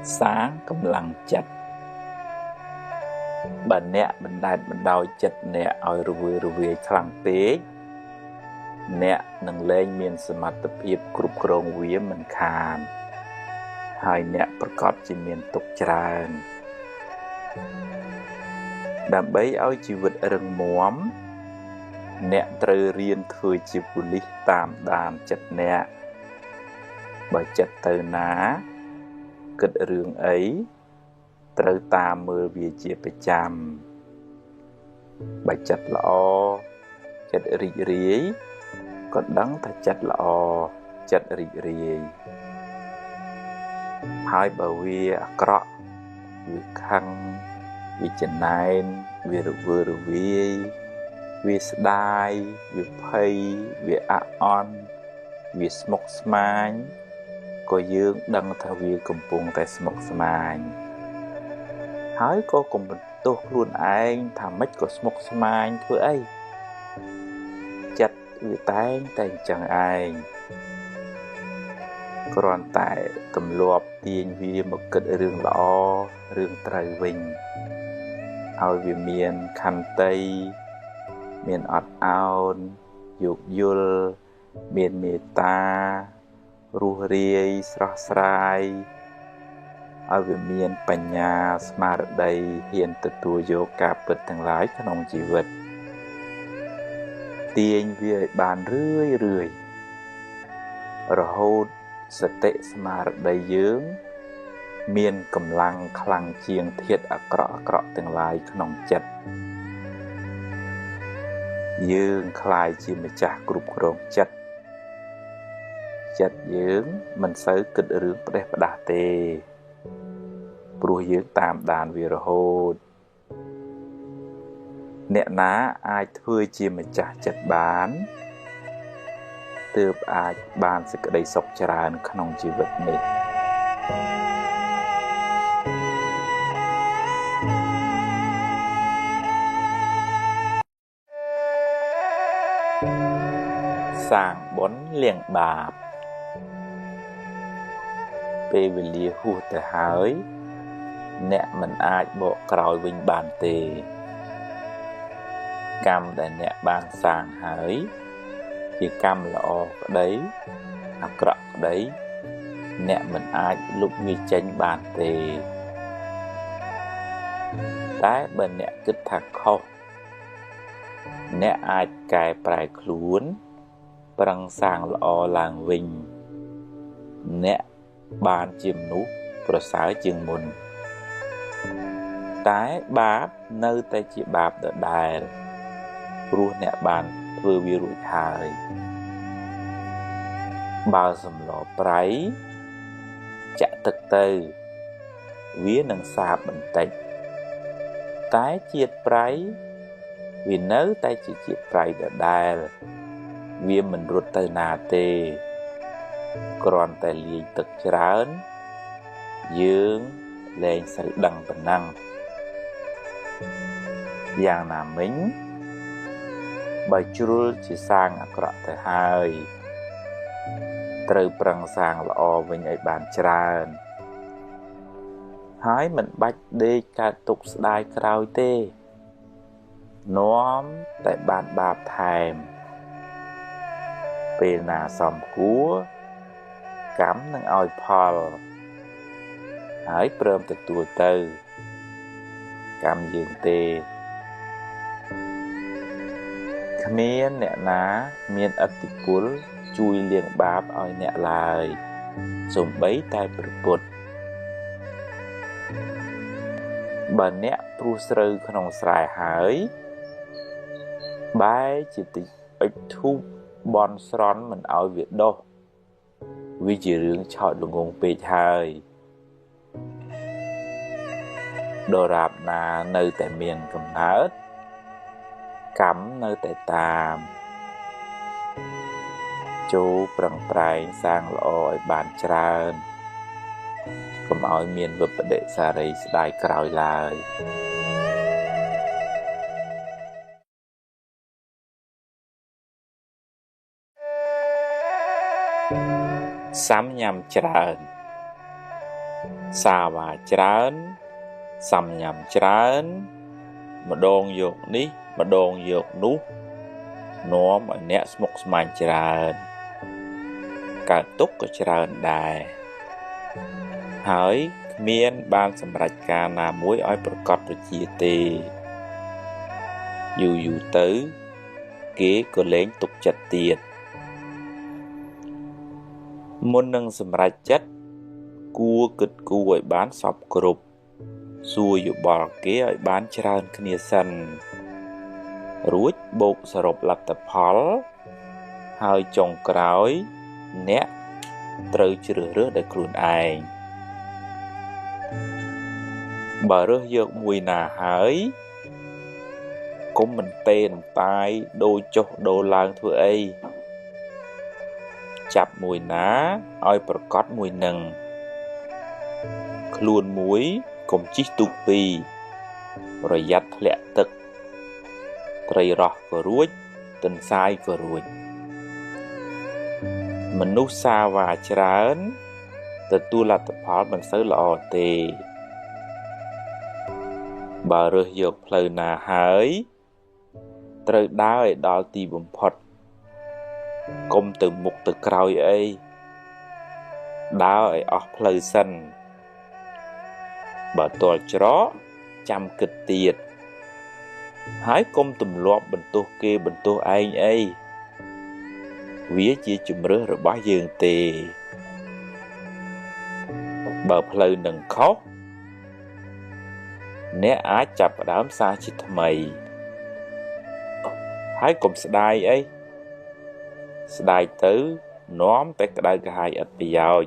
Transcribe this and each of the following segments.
sáng cầm lăng chặt bà nẹ mình đạt mình đòi chặt nẹ oi rùi khăn tế nẹ nâng lên miền sơ mặt tập hiệp cụp krong vía mình khàn hai nẹประกอบ ជាមានទុកច្រើនដើម្បីឲ្យជីវិតរឹងមាំអ្នកត្រូវរៀនធ្វើជាប៉ូលីសតាមដានចិត្តអ្នកបើចិត្តទៅណាគិតរឿងអីត្រូវតាមមើលវាជាប្រចាំបើចិត្តល្អចិត្តរីករាយក៏ដឹងថាចិត្តល្អចិត្តរីករាយហើយបើវាអាក្រក់វាខឹងវាចំណែនវារវើរវាយវាស្ដាយវាភ័យវាអាក់អន់វាស្មុគស្មាញក៏យើងដឹងថាវាកំពុងតែស្មុគស្មាញហើយក៏កុំបន្ទោសខ្លួនឯងថាម៉េចក៏ស្មុគស្មាញធ្វើអីចិត្តវាតែងតែអញ្ចឹងឯងគ្រាន់តែទម្លាប់ទាញវាមកគិតរឿងល្អរឿងត្រូវវិញឲ្យវាមានខន្តីមានអត់ឱនយោគយល់មានមេត្តារស់រាយស្រស់ស្រាយឲ្យវាមានបញ្ញាស្មារតីហ៊ានទទួលយកការពិតទាំងឡាយក្នុងជីវិតទាញវាឲ្យបានរឿយរហូតសតិស្មារតីយើងមានកម្លាំងខ្លាំងជាងធាតុអាក្រក់ទាំងឡាយក្នុងចិត្តយើងក្លាយជាម្ចាស់គ្រប់គ្រងចិត្តយើងមិនសូវគិតរឿងផ្ដេសផ្ដាសទេព្រោះយើងតាមដានវារហូតអ្នកណាអាចធ្វើជាម្ចាស់ចិត្តបានទើបអាចបានសេចក្តីសុខច្រើនក្នុងជីវិតនេះសាងបុណ្យលាងបាបពេលវេលាហួសទៅហើយអ្នកមិនអាចបកក្រោយវិញបានទេកម្មដែលអ្នកបានសាងហើយជាកម្មល្អក្តីអាក្រក់ក្តីអ្នកមិនអាចលុបវាចេញបានទេតែបើអ្នកគិតថាខុសអ្នកអាចកែប្រែខ្លួនប្រឹងសាងល្អឡើងវិញអ្នកបានជាមនុស្សប្រសើរជាងមុនតែបាបនៅតែជាបាបដដែលព្រោះអ្នកបានធ្វើវារួចហើយបើសម្លប្រៃចាក់ទឹកទៅវានឹងសាបបន្តិចតែជាតិប្រៃវានៅតែជាជាតិប្រៃដដែលវាមិនរត់ទៅណាទេគ្រាន់តែលាយទឹកច្រើនយើងលែងសូវដឹងប៉ុណ្ណឹងយ៉ាងណាមិញបើជ្រុលជាសាងអាក្រក់ទៅហើយត្រូវប្រឹងសាងល្អវិញឲ្យបានច្រើនហើយមិនបាច់ដេកកើតទុក្ខស្ដាយក្រោយទេនាំតែបានបាបថែមពេលណាសមគួរកម្មនឹងឲ្យផលហើយព្រមទទួលទៅកម្មយើងទេគ្មានអ្នកណាមានឥទ្ធិពលជួយលាងបាបឲ្យអ្នកឡើយសូម្បីតែព្រះពុទ្ធបើអ្នកព្រោះស្រូវក្នុងស្រែហើយបែរជាតិចអុជធូបបន់ស្រន់មិនឲ្យវាដុះវាជារឿងឆោតល្ងង់ពេកហើយដរាបណានៅតែមានកំណើតកម្មនៅតែតាមចូលប្រឹងប្រែងសាងល្អឲ្យបានច្រើនកុំឲ្យមានវិប្បដិសារីស្ដាយក្រោយឡើយសាំញ៉ាំច្រើន xa và trán xăm nhằm trán mà đồn dược ní mà đồn dược nút nó mà nét mục màn trán cả túc của trán đài hỏi miên ban sầm rạch ca là muối ói bật cọt rồi chia tê dù tới kế của lên tục chặt tiền môn nâng sầm rạch chất cua cực cua bán sọc cục xua dù bỏ kế ở bán tràn kia sân rút bột sập lặt tập hó hơi trồng cõi nét từ chữ rửa để khuôn ai bà rửa dược mùi nà hỡi cũng mình tên tay đôi chốt đô lang thua ấy chạp mùi ná oi bật cót mùi nâng luôn muối cùng chiếc tu pi rồi dắt lẹ tức trời rọt của ruột tình sai của ruột mình nút xa và trán từ tu là tập hóa mình sẽ lọ tề bà rửa dược lời nà hỡi trời đá ở đó tì bùm phật công từ mục từ cõi ấy đá ở ọc lời sân bà tuột chó chăm kịch tiệt hãy công tùm lọp bình tô kê bình tô anh ấy vía chia chùm rứa rồi bá dương tề bà lời nâng khóc né á chập đám xa chít mày hãy cùng sài ấy sài tứ nóm bé cái đại gai ở bây giờ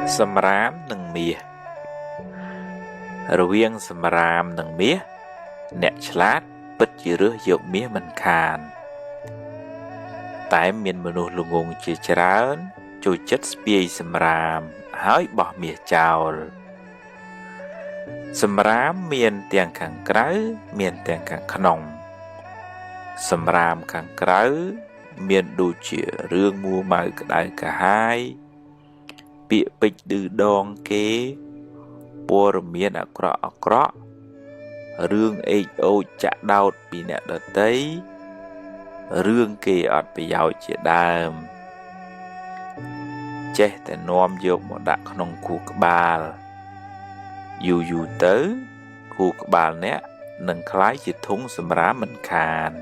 sầm rám nâng mía rồi viên sầm rám nâng mía nẹt chát bứt chỉ rửa dược mía mình khàn tại miền manu lùng ngùng chỉ trán chui chất spie sầm rám hái bỏ mía chào sầm rám miền tiền càng trái miền tiền càng khòng sầm rám càng trái miền đu chỉ rương mua mày đại cả hai bị bịch từ đòn kế bùa miền ở cọ rương ấy ô chạ đau bị nẹt đợt tấy rương kê ọt bị giàu chỉ đàm cheแต่นอมโยกหมดดักขนมคูกบาลอยู่เต๋อคูกบาลเนี้ยหนึ่งคล้ายจิตทุ้งสำรามมันคาน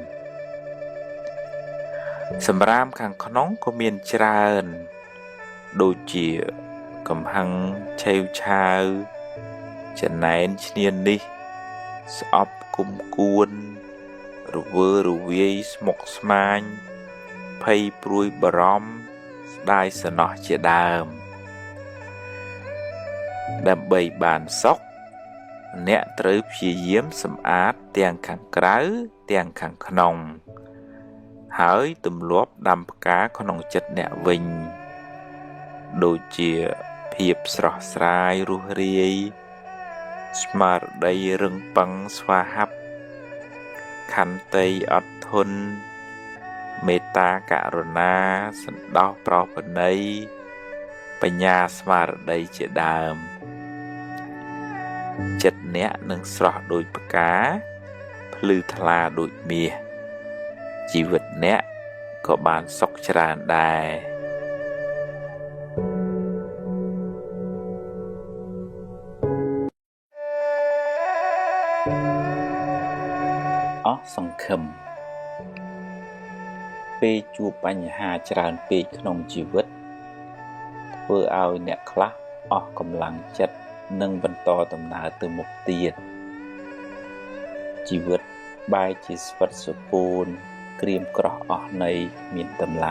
สำรามขังขนมก็มีนจราอนดูจีกำหังเชลชาวจะไหนเชียนดิสอบกุมกวนรูเวอร์รูเวียสมกสมานไพ่ปลุยบรอมได้สนอเจดามดำใบบานซอกเนะตรึพี่เยี่ยมสำอาดเตียงขังกระเตียงขังขนมหายตุ่มลบดำกาขนมจัดเนะวิงโดยเจียเพียบสระสายรูเรียสมาร์ได้รึงปังสวาหับขันเตยอดทนเมตตาการุณาสันดอกปลอบปนัยปัญญาสมาร์ได้เจดามจัดเนะหนึ่งสระโดยประกาพลือทลาโดยเมียชีวิตเนะก็บานซอกชรานได้สังคมเปจูปัญหาจรานเปขนมชีวิตเพื่อเอาเนี่ยคลาออกกำลังจัดนึ่งบรรทอตำนาtừ một tiềnชีวิตใบจีสวัสดิ์สปูนเกรียมกรอกออกในมีนตำไล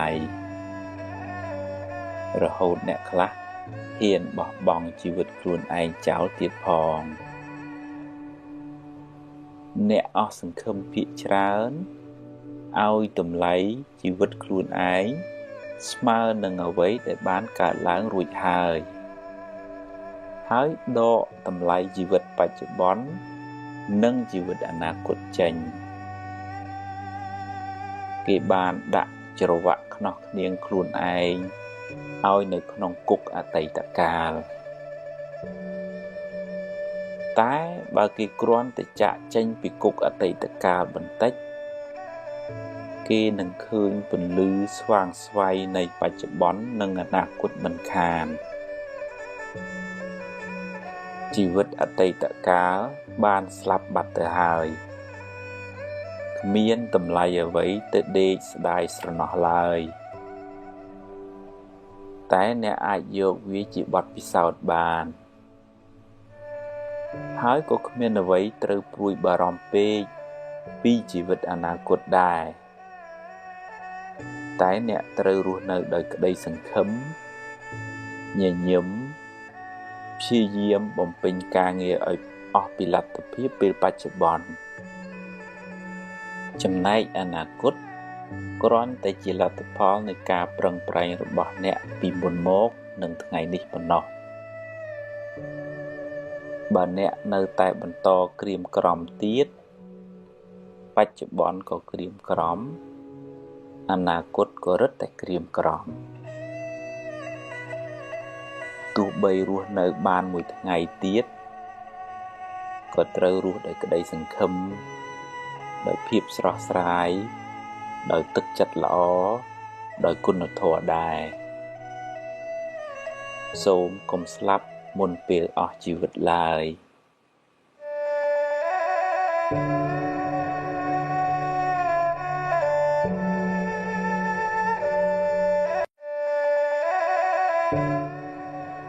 ระหดเนี่ยคลาเฮียนบอกบองชีวิตครูนไอเจ้าติดพองเนะออกสังคมพิจารณาเอาตุ่มไหลชีวิตครูนไอสมาร์นังเอาไว้แต่บ้านการล้างรุ่ยหายดอตุ่มไหลชีวิตปัจจุบัน និងជីវិតអនាគតចេញគេបានដាក់ច្រវាក់ខ្នោះគ្នាងខ្លួនឯងឲ្យនៅក្នុងគុកអតីតកាលតែបើគេគ្រាន់តែចាក់ចេញពីគុកអតីតកាលបន្តិចគេនឹងឃើញពន្លឺស្វាងស្វ័យនៃបច្ចុប្បន្ននិងអនាគតមិនខានជីវិតអតីតកាលបានស្លាប់បាត់ទៅហើយគ្មានតម្លៃអ្វីទៅដេកស្ដាយស្រណោះឡើយតែអ្នកអាចយកវាជាបទពិសោធន៍បានហើយក៏គ្មានអ្វីត្រូវព្រួយបារម្ភពេកពីជីវិតអនាគតដែរតែអ្នកត្រូវរស់នៅដោយក្តីសង្ឃឹមញញឹមព្យាយាមបំពេញការងារឲ្យអស់ពីលទ្ធភាពពេលបច្ចុប្បន្នចំណែកអនាគតគ្រាន់តែជាលទ្ធផលនៃការប្រឹងប្រែងរបស់អ្នកពីមុនមកនឹងថ្ងៃនេះប៉ុណ្ណោះបើអ្នកនៅតែបន្តក្រៀមក្រំទៀតបច្ចុប្បន្នក៏ក្រៀមក្រំអនាគតក៏រឹតតែក្រៀមក្រំទោះបីរស់នៅបានមួយថ្ងៃទៀតក៏ត្រូវរស់ដោយក្តីសង្ឃឹមដោយភាពស្រស់ស្រាយដោយទឹកចិត្តល្អដោយគុណធម៌ដែរសូមកុំស្លាប់មុនពេលអស់ជីវិតឡើយ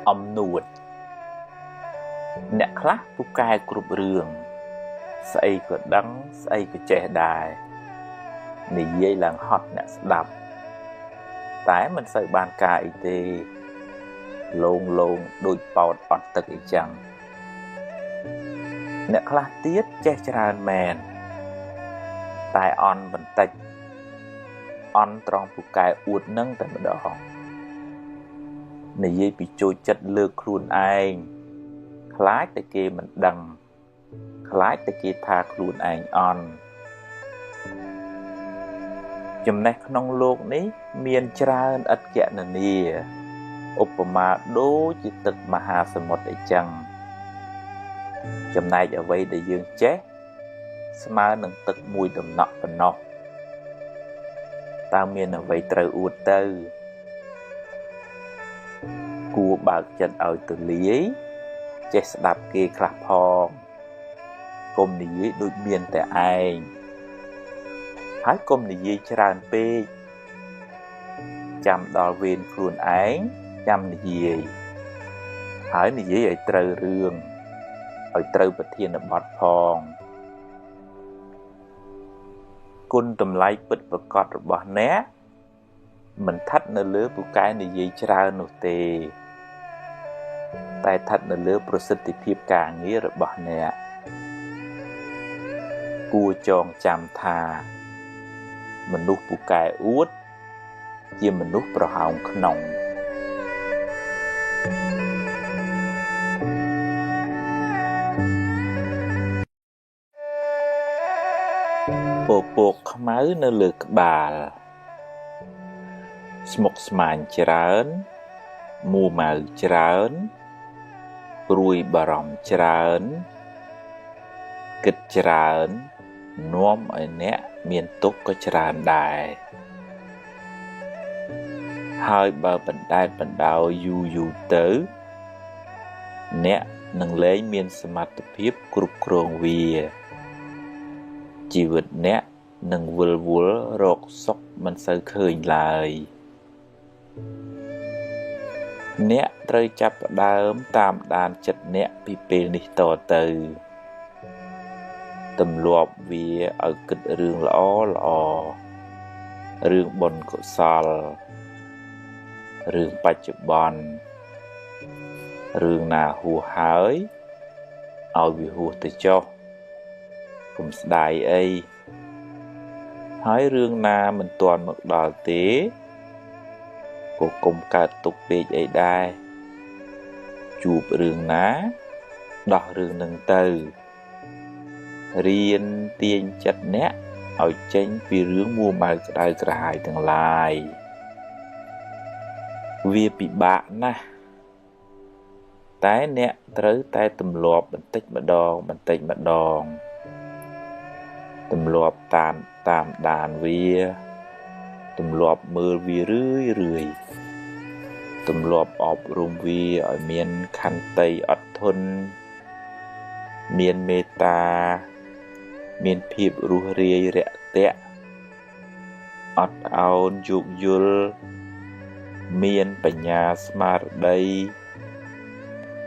អំនួតអ្នកខ្លះពូកែគ្រប់រឿងស្អីក៏ដឹងស្អីក៏ចេះដែរនិយាយឡើងហត់អ្នកស្ដាប់តែមិនសូវបានការអីទេលោងដូចប៉ោតអត់ទឹកអីចឹងអ្នកខ្លះទៀតចេះច្រើនមែនតែអន់បន្តិចអន់ត្រង់ពូកែអួតនឹងតែម្ដងនិយាយពីចូលចិត្តលើកខ្លួនឯងខ្លាចតែគេមិនដឹងខ្លាចតែគេថាខ្លួនឯងអន់ចំណេះក្នុងលោកនេះមានច្រើនឥតគណនាឧបមាដូចជាទឹកមហាសមុទ្រអីចឹងចំណែកអ្វីដែលយើងចេះស្មើនឹងទឹកមួយដំណក់ប៉ុណ្ណោះតើមានអ្វីត្រូវអួតទៅគួរបើកចិត្តឲ្យទូលាយចេះស្ដាប់គេខ្លះផងកុំនិយាយដូចមានតែឯងហើយកុំនិយាយច្រើនពេកចាំដល់វេនខ្លួនឯងចាំនិយាយហើយនិយាយឲ្យត្រូវរឿងឲ្យត្រូវប្រធានបទផងគុណតម្លៃពិតប្រាកដរបស់អ្នកមិនស្ថិតនៅលើពូកែនិយាយច្រើននោះទេតែស្ថិតនៅលើប្រសិទ្ធភាពការងាររបស់អ្នកគួរចងចាំថាមនុស្សពូកែអួតជាមនុស្សប្រហោងក្នុងពពកខ្មៅនៅលើក្បាលស្មុគស្មាញច្រើនមួម៉ៅច្រើនព្រួយបារម្ភច្រើនគិតច្រើននាំឲ្យអ្នកមានទុក្ខក៏ច្រើនដែរហើយបើបណ្ដែតបណ្ដោយយូរទៅអ្នកនឹងលែងមានសមត្ថភាពគ្រប់គ្រងវាជីវិតអ្នកនឹងវិលវល់រកសុខមិនសូវឃើញឡើយអ្នកត្រូវចាប់ផ្ដើមតាមដានចិត្តអ្នកពីពេលនេះតទៅទម្លាប់វាឲ្យគិតរឿងល្អរឿងបុណ្យកុសលរឿងបច្ចុប្បន្នរឿងណាហួសហើយឲ្យវាហួសទៅចុះកុំស្ដាយអីហើយរឿងណាមិនទាន់មកដល់ទេក៏កុំកើតទុកពេកអីដែរជួបរឿងណាដោះរឿងនឹងទៅ រៀនទាញចិត្តអ្នកឲ្យចេញពីរឿងមួម៉ៅក្តៅក្រហាយទាំងឡាយវាពិបាកណាស់តែអ្នកត្រូវតែទម្លាប់បន្តិចម្ដងទម្លាប់តាមដានវាទម្លាប់មើលវារឿយទម្លាប់អប់រំវាឲ្យមានខន្តីអត់ធន់មានមេត្តាមានភាពរួសរាយរាក់ទាក់អត់ឱនយោគយល់មានបញ្ញាស្មារតី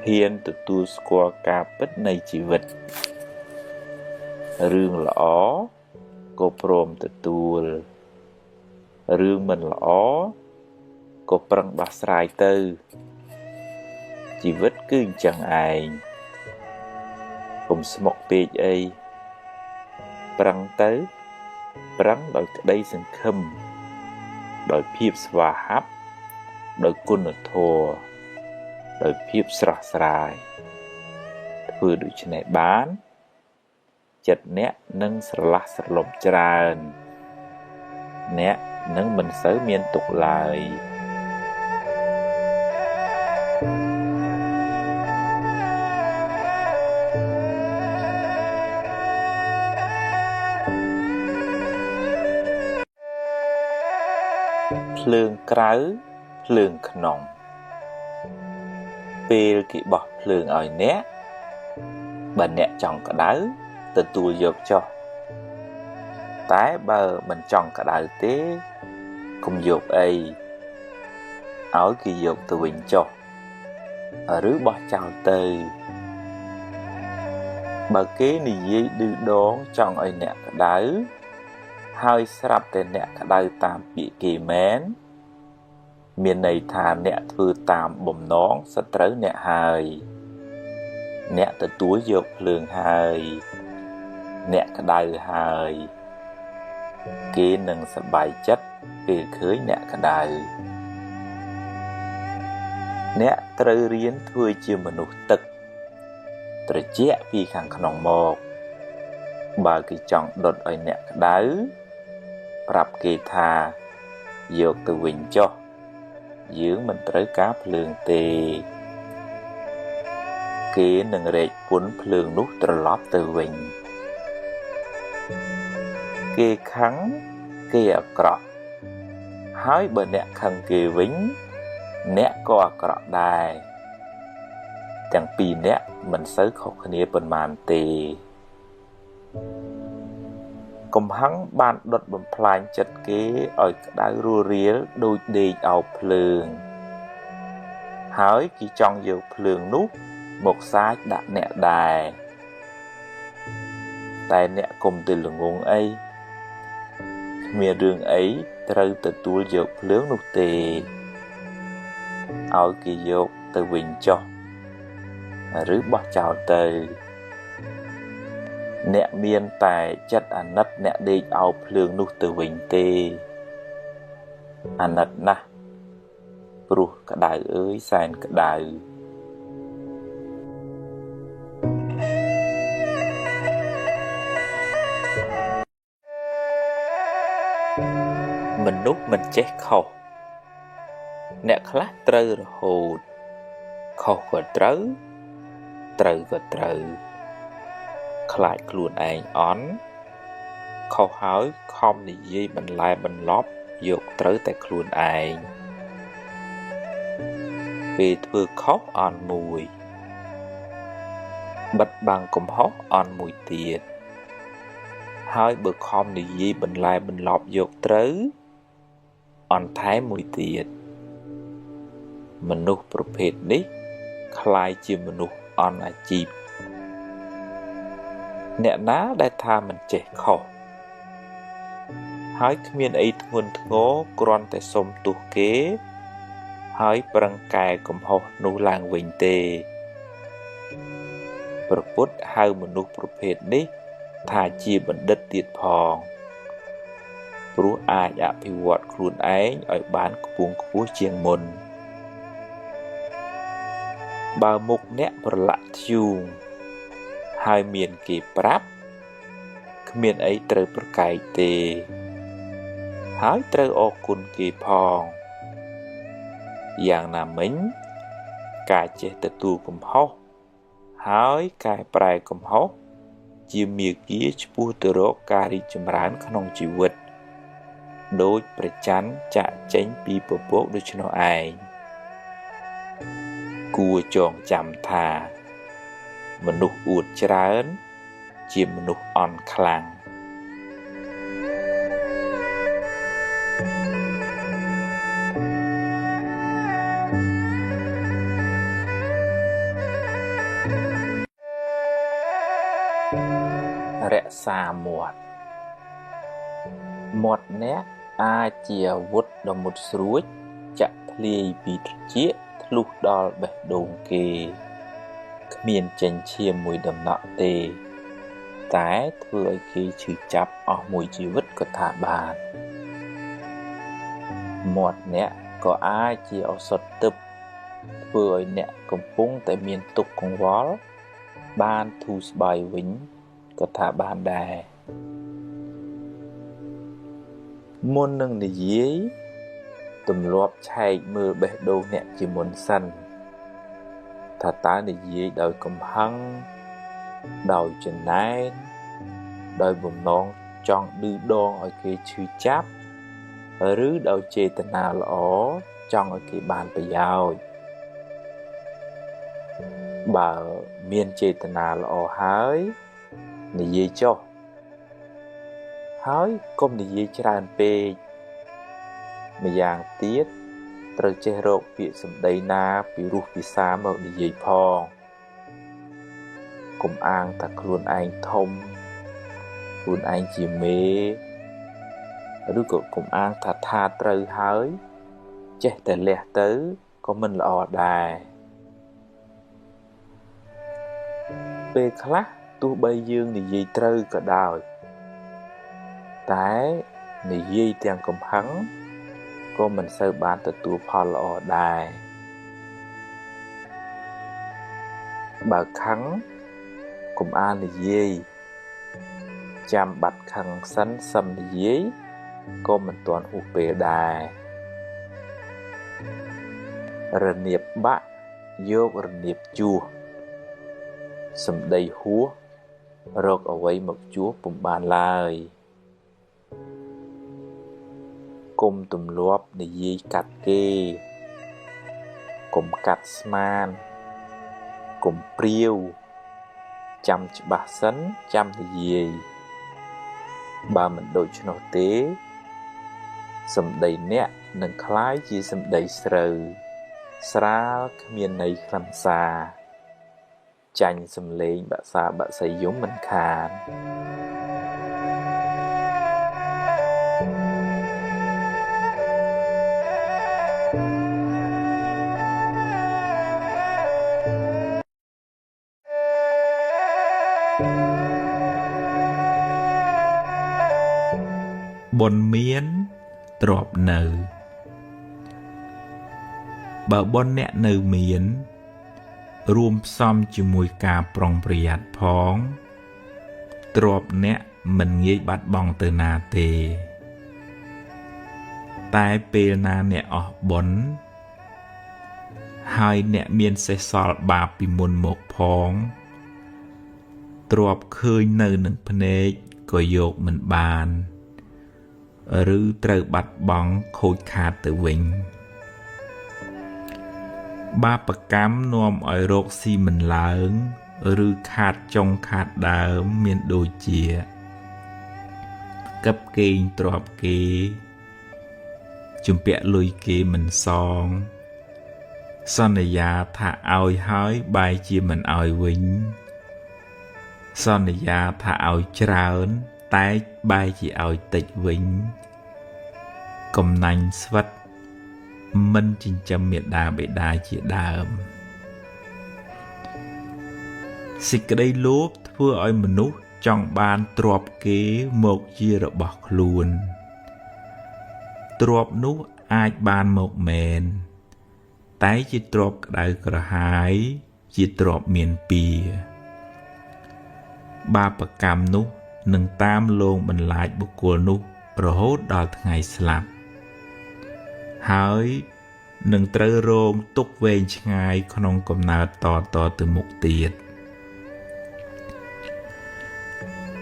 ហ៊ានទទួលស្គាល់ការពិតនៃជីវិតរឿងល្អក៏ព្រមទទួលរឿងមិនល្អក៏ប្រឹងដោះស្រាយទៅជីវិតគឺអញ្ចឹងឯងកុំស្មុគពេកអីប្រឹងទៅប្រឹងដោយក្តីសង្ឃឹមដោយភាពស្វាហាប់ដោយគុណធម៌ដោយភាពស្រស់ស្រាយធ្វើដូច្នេះបានចិត្តអ្នកនឹងស្រឡះស្រឡំច្រើនអ្នកនឹងមិនសូវមានទុក្ខឡើយភ្លើងក្រៅភ្លើងក្នុងពេលគេបោះភ្លើងឲ្យអ្នកបើអ្នកចង់ក្តៅទទួលយកចុះតែបើមិនចង់ក្តៅទេកុំយកអីឲ្យគេយកទៅវិញចុះឬបោះចោលទៅបើគេនិយាយឌឺដងចង់ឲ្យអ្នកក្តៅហើយស្រាប់តែអ្នកក្តៅតាមពាក្យគេមែនមានន័យថាអ្នកធ្វើតាមបំណងសត្រូវអ្នកហើយអ្នកទទួលយកភ្លើងហើយអ្នកក្តៅហើយគេនឹងសប្បាយចិត្តពេលឃើញអ្នកក្តៅអ្នកត្រូវរៀនធ្វើជាមនុស្សទឹកត្រជាក់ពីខាងក្នុងមកបើគេចង់ដុតឲ្យអ្នកក្តៅប្រាប់គេថាយកទៅវិញចុះយើងមិនត្រូវការភ្លើងទេគេនឹងរែកពន្ធភ្លើងនោះត្រឡប់ទៅវិញគេខឹងគេអាក្រក់ហើយបើអ្នកខឹងគេវិញអ្នកក៏អាក្រក់ដែរទាំងពីរអ្នកមិនសូវខុសគ្នាប៉ុន្មានទេកំហឹងបានដុតបំផ្លាញចិត្តគេឲ្យក្តៅរួរៀលដូចដេកអោបភ្លើងហើយគេចង់យកភ្លើងនោះមកសាចដាក់អ្នកដែរតែអ្នកកុំទៅល្ងងអីគ្មានរឿងអីត្រូវទទួលយកភ្លើងនោះទេឲ្យគេយកទៅវិញចុះឬបោះចោលទៅអ្នកមានតែចិត្តអាណិតអ្នកដេកអោបភ្លើងនោះទៅវិញទេអាណិតណាស់ព្រោះក្តៅអើយសែនក្តៅមនុស្សមិនចេះខុសអ្នកខ្លះត្រូវរហូតខុសក៏ត្រូវត្រូវក៏ត្រូវខ្លាចខ្លួនឯងអន់ខុសហើយខំនិយាយបន្លែបន្លប់យកត្រូវតែខ្លួនឯងពេលធ្វើខុសអន់មួយបិទបាំងកំហុសអន់មួយទៀតហើយបើខំនិយាយបន្លែបន្លប់យកត្រូវអន់ថែមមួយទៀតមនុស្សប្រភេទនេះคล้ายជាមនុស្សអន់អាជីពអ្នកណាដែលថាមិនចេះខុសហើយគ្មានអីធ្ងន់ធ្ងរគ្រាន់តែសុំទោសគេហើយប្រឹងកែកំហុសនោះឡើងវិញទេព្រះពុទ្ធហៅមនុស្សប្រភេទនេះថាជាបណ្ឌិតទៀតផងព្រោះអាចអភិវឌ្ឍខ្លួនឯងឲ្យបានខ្ពង់ខ្ពស់ជាងមុនបើមុខអ្នកប្រឡាក់ធ្យូងហើយមានគេប្រាប់ គ្មានអីត្រូវប្រកែកទេហើយត្រូវអរគុណគេផងយ៉ាងណាមិញការចេះទទួលកំហុសហើយកែប្រែកំហុសជាមាគ៌ាឆ្ពោះទៅរកការរីកចម្រើនក្នុងជីវិតដូចព្រះច័ន្ទចាក់ចេញពីពពកដូច្នោះឯងគួរចងចាំថាមនុស្សអួតច្រើនជាមនុស្សអន់ខ្លាំងរក្សាមាត់អ្នកអាចជាអាវុធដ៏មុតស្រួចចាក់ធ្លាយពីត្រចៀកធ្លុះដល់បេះដូងគេគ្មានចេញឈាមមួយដំណក់ទេតែធ្វើឲ្យគេឈឺចាប់អស់មួយជីវិតក៏ថាបានមាត់អ្នកក៏អាចជាឱសថទិព្វធ្វើឲ្យអ្នកកំពុងតែមានទុក្ខកង្វល់បានធូរស្បើយវិញក៏ថាបានដែរមុននឹងនិយាយទម្លាប់ឆែកមើលបេះដូងអ្នកជាមុនសិនថាតើនិយាយដោយកំហឹងដោយចំណែនដោយបំណងចង់ឌឺដងឲ្យគេឈឺចាប់ឬដោយចេតនាល្អចង់ឲ្យគេបានប្រយោជន៍បើមានចេតនាល្អហើយនិយាយចុះហើយកុំនិយាយច្រើនពេកម្យ៉ាងទៀតត្រូវចេះរកពាក្យសម្ដីណាពីរោះពិសាមកនិយាយផងកុំអាងថាខ្លួនឯងធំខ្លួនឯងជាមេឬក៏កុំអាងថាត្រូវហើយចេះតែលះទៅក៏មិនល្អដែរពេលខ្លះទោះបីយើងនិយាយត្រូវក៏ដោយតែនិយាយទាំងកំហឹងក៏មិនសូវបានទទួលផលល្អដែរបើខឹងកុំអាលនិយាយចាំបាត់ខឹងសិនសឹមនិយាយក៏មិនទាន់ហួសពេលដែររនៀបបាក់យករនៀបជួសសម្ដីហួសរកអ្វីមកជួសពុំបានឡើយកុំទម្លាប់និយាយកាត់គេកុំកាត់ស្មានកុំព្រាវចាំច្បាស់សិនចាំនិយាយបើមិនដូច្នោះទេសម្ដីអ្នកនឹងคล้ายជាសម្ដីស្រូវស្រាលគ្មានន័យខ្លឹមសារចាញ់សំឡេងបាក់សាបាក់សីយំមិនខានបុណ្យមានទ្រព្យនៅបើបុណ្យអ្នកនៅមានរួមផ្សំជាមួយការប្រុងប្រយ័ត្នផងទ្រព្យអ្នកមិនងាយបាត់បង់ទៅណាទេតែពេលណាអ្នកអស់បុណ្យហើយអ្នកមានសេះសល់បាបពីមុនមកផងទ្រព្យឃើញនៅនឹងភ្នែកក៏យកមិនបានឬត្រូវបាត់បង់ខូចខាតទៅវិញបាបកម្មនាំឲ្យរកស៊ីមិនឡើងឬខាតចុងខាតដើមមានដូចជាកឹបកេងទ្រព្យគេជំពាក់លុយគេមិនសងសន្យាថាឲ្យហើយបែរជាមិនឲ្យវិញសន្យាថាឲ្យច្រើនតែបែរជាឲ្យតិចវិញកំណាញ់ស្វិតមិនចិញ្ចឹមមេដាបេដាជាដើមសេចក្តីលោភធ្វើឲ្យមនុស្សចង់បានទ្រព្យគេមកជារបស់ខ្លួនទ្រព្យនោះអាចបានមកមែនតែជាទ្រព្យក្តៅក្រហាយជាទ្រព្យមានពៀបាបកម្មនោះ នឹងតាមលងបន្លាចបុគ្គលនោះរហូតដល់ថ្ងៃស្លាប់ហើយនឹងត្រូវរងទុក្ខវែងឆ្ងាយក្នុងកំណើតតទៅមុខទៀត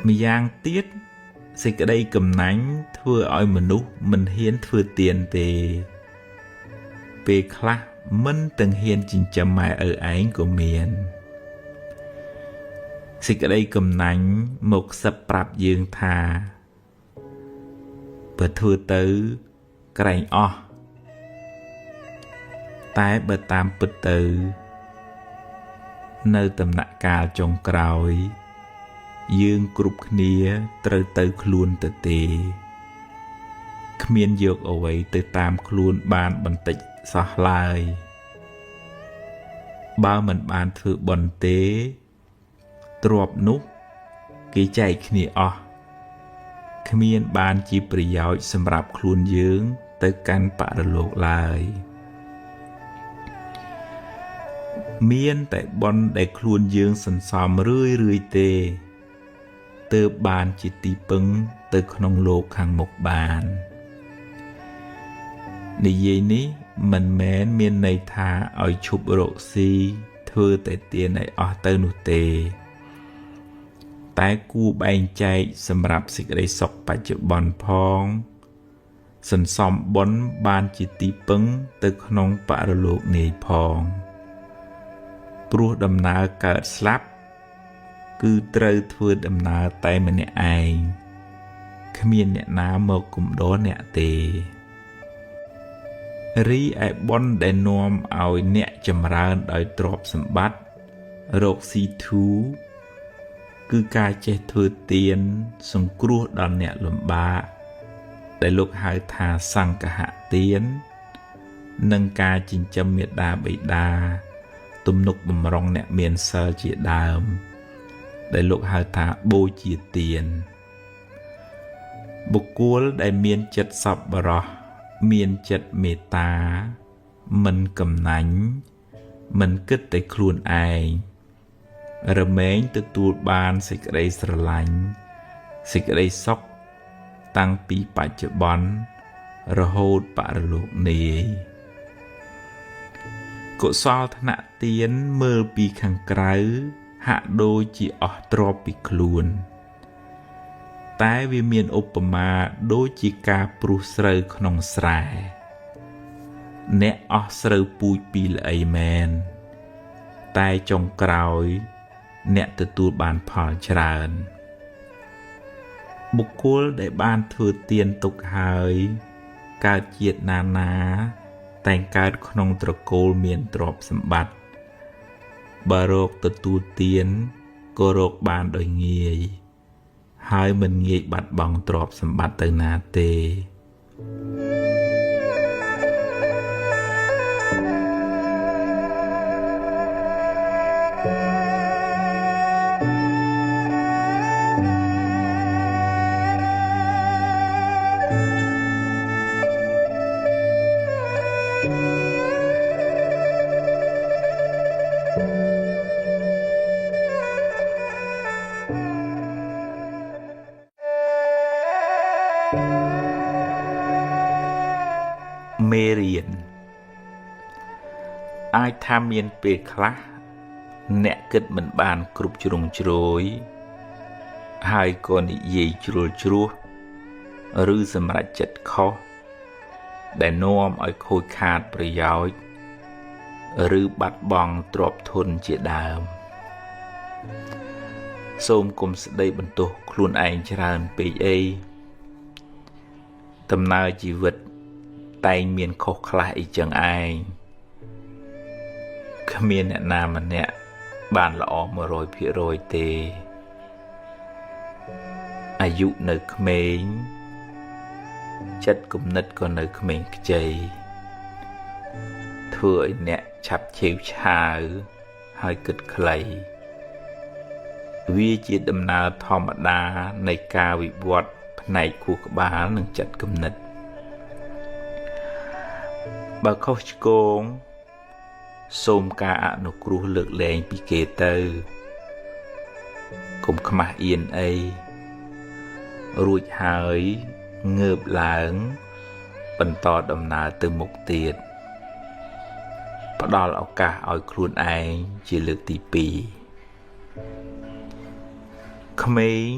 ម្យ៉ាងទៀតសេចក្តីកំណាញ់ធ្វើឲ្យមនុស្សមិនហ៊ានធ្វើទានទេពេលខ្លះមិនទាំងហ៊ានចិញ្ចឹមម៉ែឪឯងក៏មានសេចក្តីកំណាញ់មកសឹបប្រាប់យើងថាបើធ្វើទៅក្រែងអស់តែបើតាមពិតទៅនៅដំណាក់កាលចុងក្រោយយើងគ្រប់គ្នាត្រូវទៅខ្លួនទៅទេគ្មានយកអ្វីទៅតាមខ្លួនបានបន្តិចសោះឡើយបើមិនបានធ្វើបុណ្យទេទ្រព្យនោះគេចែកគ្នាអស់គ្មានបានជាប្រយោជន៍សម្រាប់ខ្លួនយើងទៅកាន់បរលោកឡើយមានតែបុណ្យដែលខ្លួនយើងសន្សំរឿយទេទើបបានជាទីពឹងទៅក្នុងលោកខាងមុខបាននិយាយនេះមិនមែនមានន័យថាឲ្យឈប់រកស៊ីធ្វើតែទានឲ្យអស់ទៅនោះទេតែគួរបែងចែកសម្រាប់សេចក្តីសុខបច្ចុប្បន្នផងសន្សំបុណ្យបានជាទីពឹងទៅក្នុងបរលោកនាយផងព្រោះដំណើរកើតស្លាប់គឺត្រូវធ្វើដំណើរតែម្នាក់ឯងគ្មានអ្នកណាមកគំដរអ្នកទេរីឯបុណ្យដែលនាំឲ្យអ្នកចម្រើនដោយទ្រព្យសម្បត្តិរកស៊ីធូរគឺការចេះធ្វើទានសង្គ្រោះដល់អ្នកលំបាកដែលលោកហៅថាសង្ឃហទាននិងការចិញ្ចឹមមាតាបិតាទំនុកបម្រុងអ្នកមានសិលជាដើមដែលលោកហៅថាបូជាទានបុគ្គលដែលមានចិត្តសប្បុរសមានចិត្តមេត្តាមិនកំណាញ់មិនគិតតែខ្លួនឯងរមែងទទួលបានសេចក្តីស្រឡាញ់សេចក្តីសុខតាំងពីបច្ចុប្បន្នរហូតបរលោកនាយកុសលធនៈទានមើលពីខាងក្រៅហាក់ដូចជាអស់ទ្រព្យពីខ្លួនតែវាមានឧបមាដូចជាការព្រុះស្រូវក្នុងស្រែអ្នកអស់ស្រូវពូជពីល្អីមែនតែចុងក្រោយអ្នកទទួលបានផលច្រើនបុគ្គលដែលបានធ្វើទានទុកហើយកើតជាតិណាតែងកើតក្នុងត្រកូលមានទ្រព្យសម្បត្តិបើរកទទួលទានក៏រកបានដោយងាយហើយមិនងាយបាត់បង់ទ្រព្យសម្បត្តិទៅណាទេមេរៀនអាចថាមានពេលខ្លះអ្នកគិតមិនបានគ្រប់ជ្រុងជ្រោយហើយក៏និយាយជ្រុលជ្រោះឬសម្រេចចិត្តខុសដែលនាំឲ្យខូចខាតប្រយោជន៍ឬបាត់បង់ទ្រព្យធនជាដើមសូមគុំស្ដីបន្ទោសខ្លួនឯងច្រើនពេកអីដំណើរជីវិតតែងមានខុសខ្លះអីចឹងឯងគ្មានអ្នកណាម្នាក់បានល្អ 100% ទេអាយុនៅក្មេងចិត្តគំនិតក៏នៅក្មេងខ្ចីធ្វើឲ្យអ្នកឆាប់ឆេវឆាវហើយគិតខ្លីវាជាដំណើរធម្មតានៃការវិវត្តផ្នែកខួរក្បាលនិងចិត្តគំនិតបើខុសឆ្គងសូមការអនុគ្រោះលើកលែងពីគេទៅកុំខ្មាស់អៀនអី រួចហើយងើបឡើងបន្តដំណើរទៅមុខទៀតផ្ដល់ឱកាសឲ្យខ្លួនឯងជាលើកទី2ក្មេង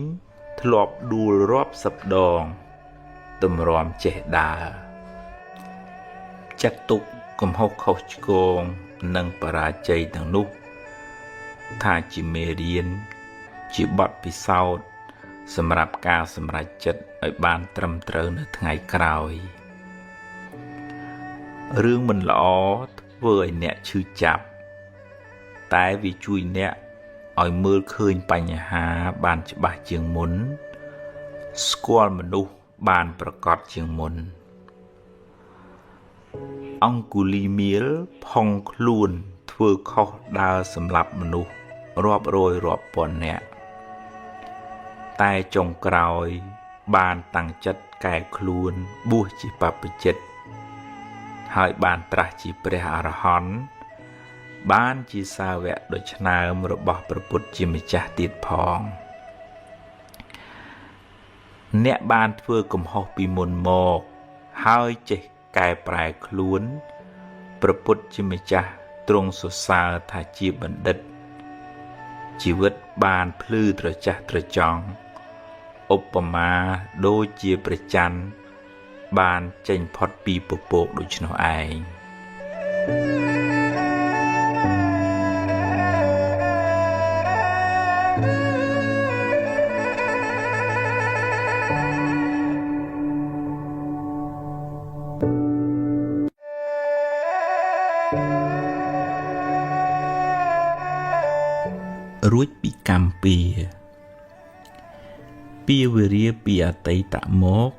ធ្លាប់ដួលរាប់សិបដងទម្រាំចេះដើរចាត់ទុកកំហុសខុសឆ្គងនិងបរាជ័យទាំងនោះថាជាមេរៀនជាបទពិសោធន៍សម្រាប់ការសម្រេចចិត្តឲ្យបានត្រឹមត្រូវនៅថ្ងៃក្រោយរឿងមិនល្អធ្វើឲ្យអ្នកឈឺចាប់តែវាជួយអ្នកឲ្យមើលឃើញបញ្ហាបានច្បាស់ជាងមុនស្គាល់មនុស្សបានប្រកបជាងមុនអង្គុលីមៀលផុងខ្លួនធ្វើខុសដើរសម្លាប់មនុស្សរាប់រយរាប់ពាន់នាក់តែចុងក្រោយបានតាំងចិត្តកែខ្លួនបួសជាបព្វជិតហើយបានត្រាស់ជាព្រះអរហន្តបានជាសាវកដ៏ឆ្នើមរបស់ព្រះពុទ្ធជាម្ចាស់ទៀតផងអ្នកបានធ្វើកំហុសពីមុនមកហើយចេះកែប្រែខ្លួនព្រះពុទ្ធជាម្ចាស់ទ្រង់សរសើរថាជាបណ្ឌិតជីវិតបានភ្លឺត្រចះត្រចង់ឧបមាដូចជាព្រះច័ន្ទបានចេញផុតពីពពកដូច្នោះឯងរួចពីកម្មពីវេរាពីអតីតមក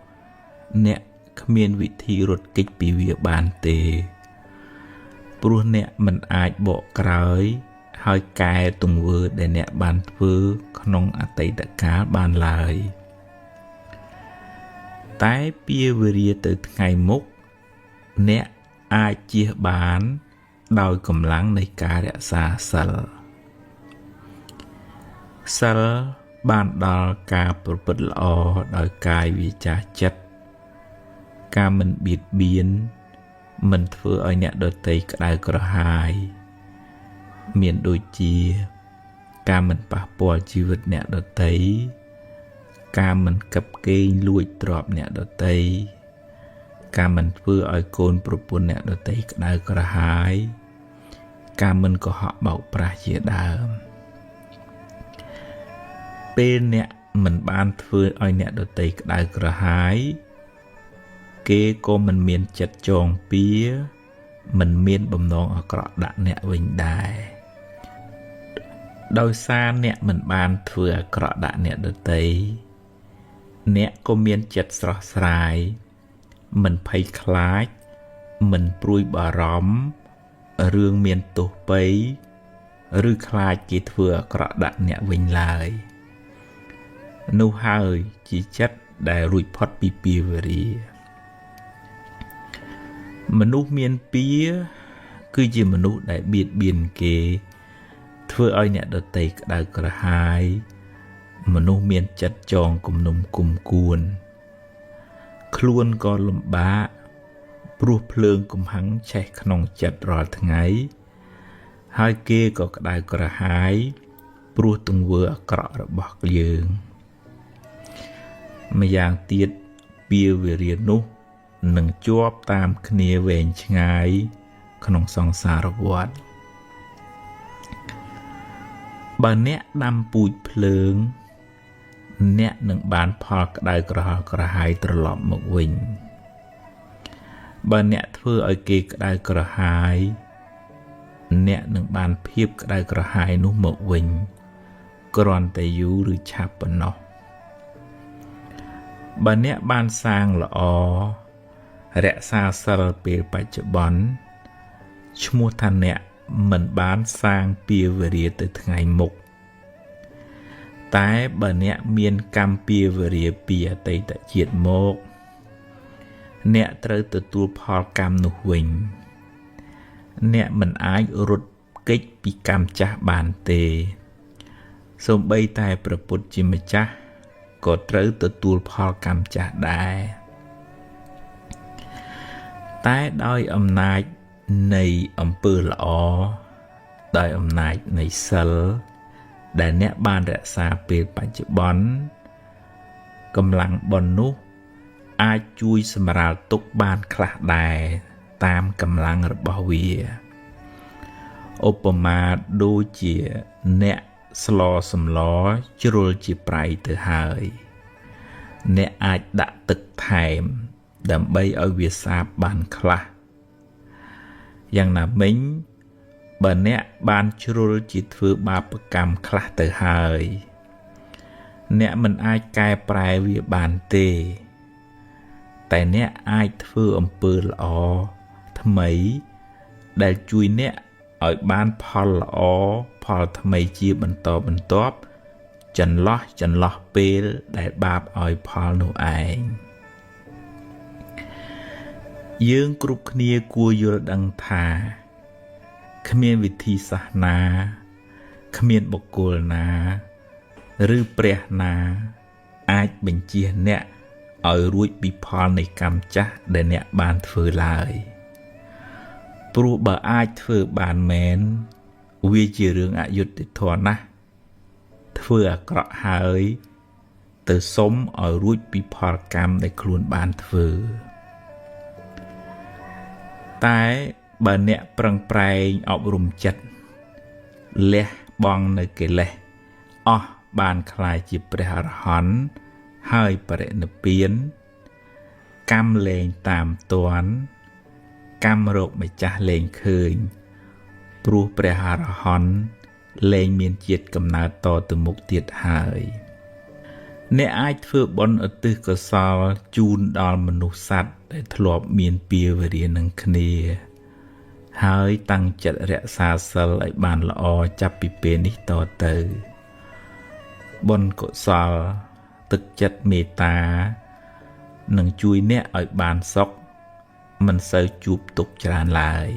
អ្នកគ្មានវិធីរត់គេចពីវាបានទេព្រោះអ្នកមិនអាចបកក្រោយហើយកែទង្វើដែលអ្នកបានធ្វើក្នុងអតីតកាលបានឡើយតែពីវេរាទៅថ្ងៃមុខអ្នកអាចជៀសបានដោយកម្លាំងនៃការរក្សាសិលបានដល់ការប្រព្រឹត្តល្អដោយកាយវាចាចិត្តការមិនបៀតបៀនមិនធ្វើឲ្យអ្នកដទៃក្តៅក្រហាយមានដូចជាការមិនប៉ះពាល់ជីវិតអ្នកដទៃការមិនកាប់កេងលួចទ្រព្យអ្នកដទៃការមិនធ្វើឲ្យកូនប្រពន្ធអ្នកដទៃក្តៅក្រហាយការមិនកុហកបោកប្រាស់ជាដើមពេលអ្នកមិនបានធ្វើឲ្យអ្នកដទៃក្តៅក្រហាយគេក៏មិនមានចិត្តចងពៀមិនមានបំណងអាក្រក់ដាក់អ្នកវិញដែរដោយសារអ្នកមិនបានធ្វើអាក្រក់ដាក់អ្នកដទៃអ្នកក៏មានចិត្តស្រស់ស្រាយមិនភ័យខ្លាចមិនព្រួយបារម្ភរឿងមានទោសពៃឬខ្លាចគេធ្វើអាក្រក់ដាក់អ្នកវិញឡើយនោះហើយជាចិត្តដែលរួចផុតពីពាវេរាមនុស្សមានពៀគឺជាមនុស្សដែលបៀតបៀនគេធ្វើឲ្យអ្នកដទៃក្តៅក្រហាយមនុស្សមានចិត្តចងគំនុំគុំគួនខ្លួនក៏លំបាកព្រោះភ្លើងកំហឹងឆេះក្នុងចិត្តរាល់ថ្ងៃហើយគេក៏ក្តៅក្រហាយព្រោះទង្វើអាក្រក់របស់យើងម្យ៉ាងទៀតពាវេរានោះនឹងជាប់តាមគ្នាវែងឆ្ងាយក្នុងសង្សារវដ្តបើអ្នកដាំពូជភ្លើងអ្នកនឹងបានផលក្តៅក្រហល់ក្រហាយត្រឡប់មកវិញបើអ្នកធ្វើឲ្យគេក្តៅក្រហាយអ្នកនឹងបានភាពក្តៅក្រហាយនោះមកវិញគ្រាន់តែយូរឬឆាប់ប៉ុណ្ណោះបើអ្នកបានសាងល្អរក្សាសិលពេលបច្ចុប្បន្នឈ្មោះថាអ្នកមិនបានសាងពាវេរាទៅថ្ងៃមុខតែបើអ្នកមានកម្មពាវេរាពីអតីតជាតិមកអ្នកត្រូវទទួលផលកម្មនោះវិញអ្នកមិនអាចរត់គេចពីកម្មចាស់បានទេសូម្បីតែព្រះពុទ្ធជាម្ចាស់ ក៏ត្រូវទទួលផលកម្មចាស់ដែរតែដោយអំណាចនៃអំពើល្អដោយអំណាចនៃសិលដែលអ្នកបានរក្សាពេលបច្ចុប្បន្នកម្លាំងបុណ្យនោះអាចជួយសម្រាលទុក្ខបានខ្លះដែរតាមកម្លាំងរបស់វាឧបមាដូចជាអ្នកស្លសម្លជ្រុលជាប្រៃទៅហើយអ្នកអាចដាក់ទឹកថែមដើម្បីឲ្យវាសាបបានខ្លះយ៉ាងណាមិញបើអ្នកបានជ្រុលជាធ្វើបាបកម្មខ្លះទៅហើយអ្នកមិនអាចកែប្រែវាបានទេតែអ្នកអាចធ្វើអំពើល្អថ្មីដែលជួយអ្នកឲ្យបានផលល្អផលថ្មីជាបន្តបន្ទាប់ចន្លោះពេលដែលបាបឲ្យផលនោះឯងយើងគ្រប់គ្នាគួរយល់ដឹងថាគ្មានវិធីសាស្ត្រណាគ្មានបុគ្គលណាឬព្រះណាអាចបញ្ជាអ្នកឲ្យរួចពីផលនៃកម្មចាស់ដែលអ្នកបានធ្វើឡើយព្រោះបើអាចធ្វើបានមែនវាជារឿងអយុត្តិធម៌ណាស់ធ្វើអាក្រក់ហើយទៅសុំឲ្យរួចពីផលកម្មដែលខ្លួនបានធ្វើតែបើអ្នកប្រឹងប្រែងអប់រំចិត្តលះបង់នៅកិលេសអស់បានក្លាយជាព្រះអរហន្តហើយបរិនិព្វានកម្មលែងតាមទាន់កម្មរោគម្ចាស់លែងឃើញព្រោះព្រះអរហន្តលែងមានជាតិកំណើតតទៅមុខទៀតហើយអ្នកអាចធ្វើបុណ្យឧទ្ទិសកុសលជូនដល់មនុស្សសត្វដែលធ្លាប់មានពាវេរានឹងគ្នាហើយតាំងចិត្តរក្សាសិលឲ្យបានល្អចាប់ពីពេលនេះតទៅបុណ្យកុសលទឹកចិត្តមេត្តានឹងជួយអ្នកឲ្យបានសុខមិនសូវជួបទុក្ខច្រើនឡើយ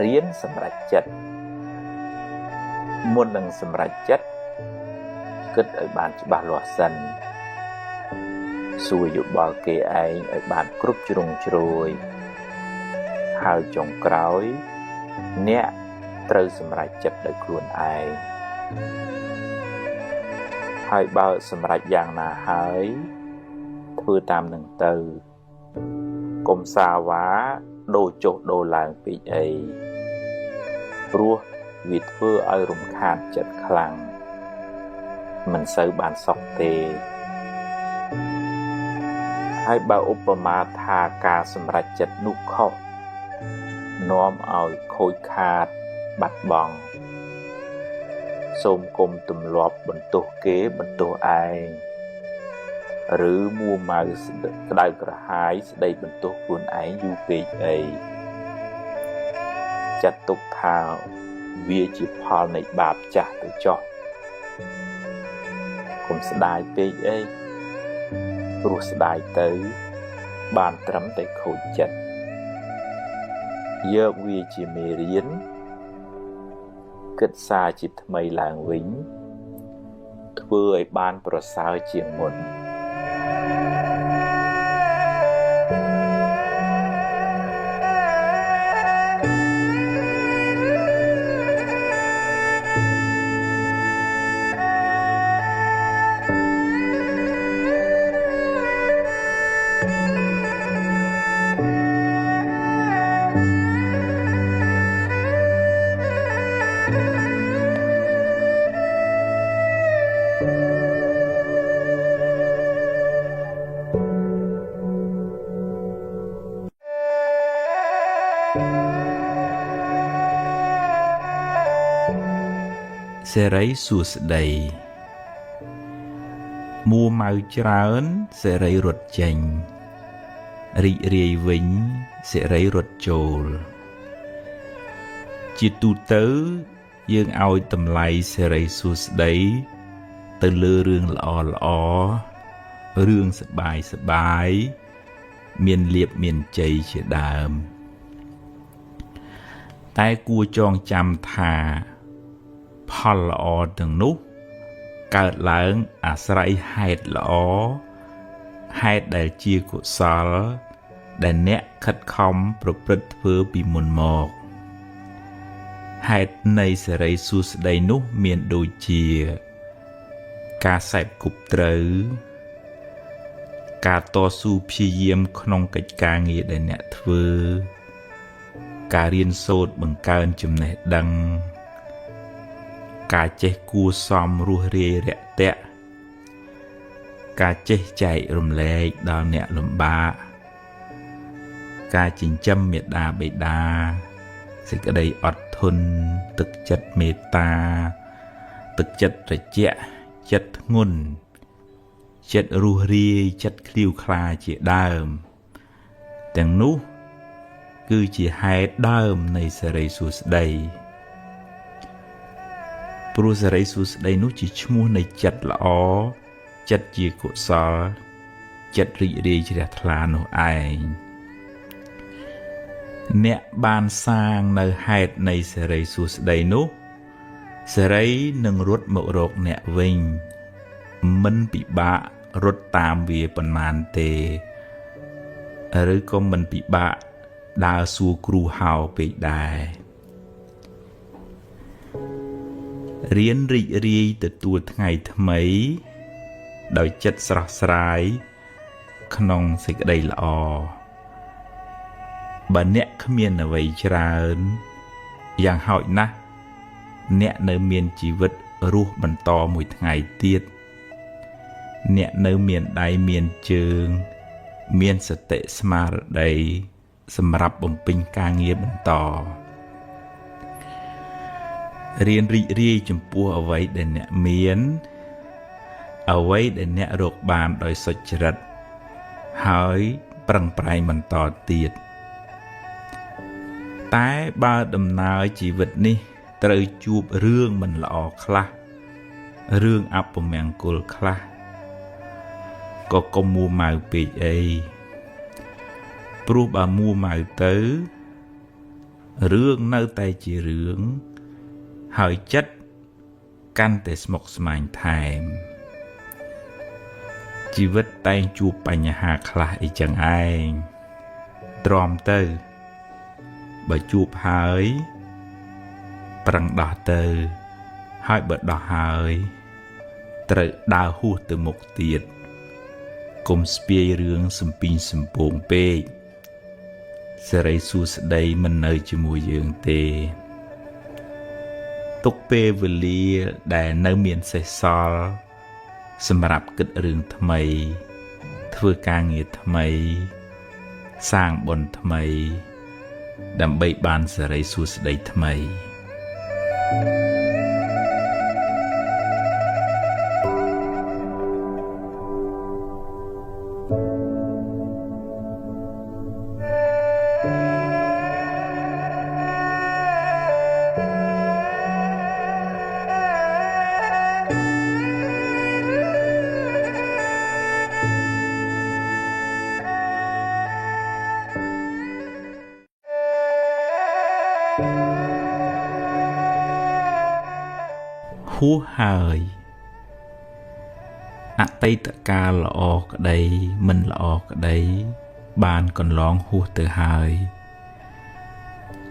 រៀនសម្រេចចិត្តមុននឹងសម្រេចចិត្តគិតឲ្យបានច្បាស់លាស់សិនសួរយោបល់គេឯងឲ្យបានគ្រប់ជ្រុងជ្រោយហើយចុងក្រោយអ្នកត្រូវសម្រេចចិត្តដោយខ្លួនឯងហើយបើសម្រេចយ៉ាងណាហើយធ្វើតាមនឹងទៅកុំសាវ៉ាដូរចុះដូរឡើងពេកអីព្រោះវាធ្វើឲ្យរំខានចិត្តខ្លាំងមិនសូវបានសុខទេហើយបើឧបមាថាការសម្រេចចិត្តនោះខុសនាំឲ្យខូចខាតបាត់បង់សូមគុំទម្លាប់បន្ទោសគេបន្ទោសឯងឬមួម៉ៅក្តៅក្រហាយស្ដីបន្ទោសខ្លួនឯងយូរពេកអីចាត់ទុកថាវាជាផលនៃបាបចាស់ទៅចុះកុំស្ដាយពេកអីព្រោះស្ដាយទៅបានត្រឹមតែខូចចិត្តយកវាជាមេរៀនគិតសារជាថ្មីឡើងវិញធ្វើឲ្យបានប្រសើរជាងមុន សេរីសួស្តីមួម៉ៅច្រើនសេរីរត់ចេញរីករាយវិញសេរីរត់ចូលជាទូទៅយើងឲ្យតម្លៃសេរីសួស្តីទៅលើរឿងល្អល្អរឿងសប្បាយមានលៀបមានជ័យជាដើមតែគួរចងចាំថាផលល្អទាំងនោះកើតឡើងអាស្រ័យហេតុល្អហេតុដែលជាកុសលដែលអ្នកខិតខំប្រព្រឹត្តធ្វើពីមុនមកហេតុនៃសេរីសួស្តីនោះមានដូចជាការសេពគប់ត្រូវការតស៊ូព្យាយាមក្នុងកិច្ចការងារដែលអ្នកធ្វើការរៀនសូត្របង្កើនចំណេះដឹងការចេះគួសមរស់រាយរាក់ទាក់ការចេះចែករំលែកដល់អ្នកលំបាកការចិញ្ចឹមមេត្តាបិតាសេចក្តីអត់ធន់ទឹកចិត្តមេត្តាទឹកចិត្តត្រជាក់ចិត្តធ្ងន់ចិត្តរស់រាយចិត្តឃ្លាវខ្លាជាដើមទាំងនោះគឺជាហេតុដើមនៃសេរីសួស្តីព្រោះសេរីសួស្តីនោះជាឈ្មោះនៃចិត្តល្អចិត្តជាកុសលចិត្តរីករាយជ្រះថ្លានោះឯងអ្នកបានសាងនៅហេតុនៃសេរីសួស្តីនោះសេរីនឹងរត់មករកអ្នកវិញមិនពិបាករត់តាមវាប៉ុន្មានទេឬក៏មិនពិបាកដើរសួរគ្រូហៅពេកដែររៀនរីករាយទទួលថ្ងៃថ្មីដោយចិត្តស្រស់ស្រាយក្នុងសេចក្តីល្អបើអ្នកគ្មានអ្វីច្រើនយ៉ាងហោចណាស់អ្នកនៅមានជីវិតរស់បន្តមួយថ្ងៃទៀតអ្នកនៅមានដៃមានជើងមានសតិស្មារតីសម្រាប់បំពេញការងារបន្តរៀនរីករាយចំពោះអ្វីដែលអ្នកមានអ្វីដែលអ្នករកបានដោយសុចរិតហើយប្រឹងប្រែងបន្តទៀតតែបើដំណើរជីវិតនេះត្រូវជួបរឿងមិនល្អខ្លះរឿងអពមង្គលខ្លះក៏កុំមួម៉ៅពេកអីព្រោះបើមួម៉ៅទៅរឿងនៅតែជារឿងហើយចិត្តកាន់តែស្មុគស្មាញថែមជីវិតតែងជួបបញ្ហាខ្លះអីចឹងឯងទ្រាំទៅបើជួបហើយប្រឹងដោះទៅហើយបើដោះហើយត្រូវដើរហួសទៅមុខទៀតកុំស្ពាយរឿងសំពីងសំពងពេកសេរីសួស្តីមិននៅជាមួយយើងទេទុកពេលវេលាដែលនៅមានសេសសល់សម្រាប់គិតរឿងថ្មីធ្វើការងារថ្មីសាងបុណ្យថ្មីដើម្បីបានសេរីសួស្តីថ្មីហួសហើយអតីតកាលល្អក្តីមិនល្អក្តីបានកន្លងហួសទៅហើយ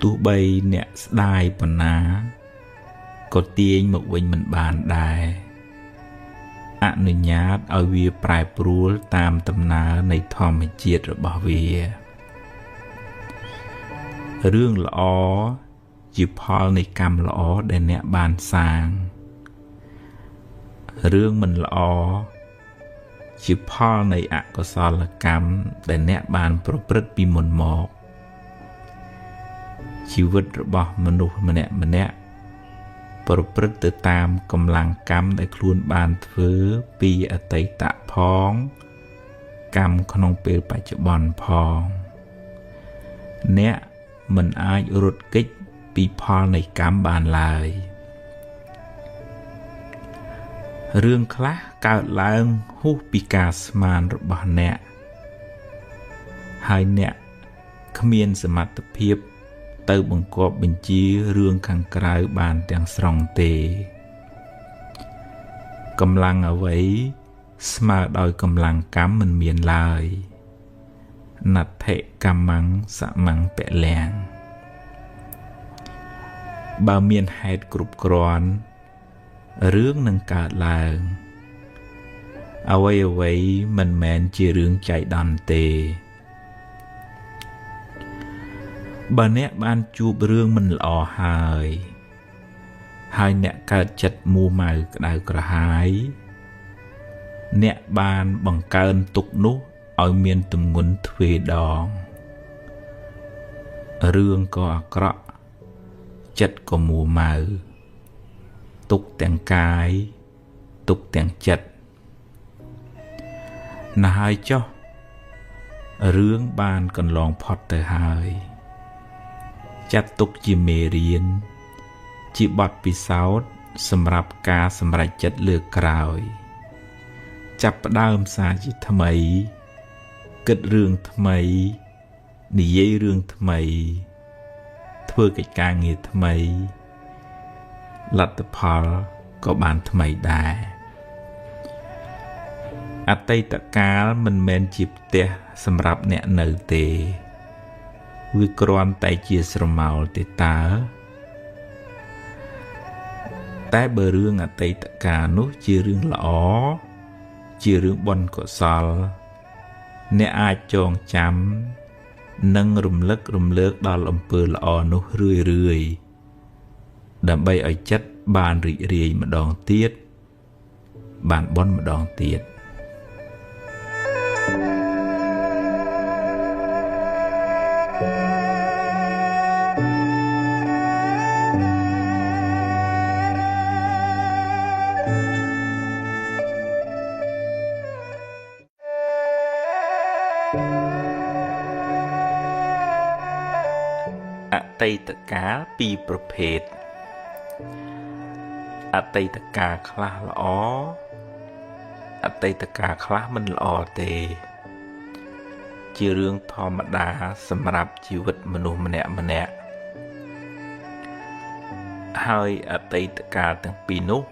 ទោះបីអ្នកស្ដាយប៉ុណ្ណាក៏ទាញមកវិញមិនបានដែរអនុញ្ញាតឲ្យវាប្រែប្រួលតាមដំណើរនៃធម្មជាតិរបស់វារឿងល្អជាផលនៃកម្មល្អដែលអ្នកបានសាងរឿងមិនល្អជាផលនៃអកុសលកម្មដែលអ្នកបានប្រព្រឹត្តពីមុនមកជីវិតរបស់មនុស្សម្នាក់ៗ ប្រព្រឹត្តទៅតាមកម្លាំងកម្មដែលខ្លួនបានធ្វើពីអតីតផងកម្មក្នុងពេលបច្ចុប្បន្នផងអ្នកមិនអាចរត់គេចពីផលនៃកម្មបានឡើយរឿងខ្លះកើតឡើងហួសពីការស្មានរបស់អ្នកហើយអ្នកគ្មានសមត្ថភាពទៅបង្គាប់បញ្ជារឿងខាងក្រៅបានទាំងស្រុងទេកម្លាំងអ្វីស្មើដោយកម្លាំងកម្មមិនមានឡើយណដ្ឋិកម្មੰសមੰពលំបើមានហេតុគ្រប់គ្រាន់រឿងនឹងកើតឡើងអ្វីមិនមែនជារឿងចៃដន្យទេបើអ្នកបានជួបរឿងមិនល្អហើយអ្នកកើតចិត្តមួម៉ៅក្តៅក្រហាយអ្នកបានបង្កើនទុក្ខនោះឲ្យមានទម្ងន់ទ្វេដងរឿងក៏អាក្រក់ចិត្តក៏មួម៉ៅទុក្ខទាំងកាយទុក្ខទាំងចិត្តណាស់ហើយចុះរឿងបានកន្លងផុតទៅហើយចាត់ទុកជាមេរៀនជាបទពិសោធន៍សម្រាប់ការសម្រេចចិត្តលើកក្រោយចាប់ផ្ដើមសារជាថ្មីគិតរឿងថ្មីនិយាយរឿងថ្មីធ្វើកិច្ចការងារថ្មីលទ្ធផលក៏បានថ្មីដែរអតីតកាលមិនមែនជាផ្ទះសម្រាប់អ្នកនៅទេវាគ្រាន់តែជាស្រមោលទេតើតែបើរឿងអតីតកាលនោះជារឿងល្អជារឿងបុណ្យកុសលអ្នកអាចចងចាំនិងរំលឹករំលើកដល់អំពើល្អនោះរឿយដើម្បីឲ្យចិត្តបានរីករាយម្ដងទៀតបានបុណ្យម្ដងទៀតអតីតកាលពីរប្រភេទអតីតកាលខ្លះល្អអតីតកាលខ្លះមិនល្អទេជារឿងធម្មតាសម្រាប់ជីវិតមនុស្សម្នាក់ហើយអតីតកាលទាំងពីរនោះ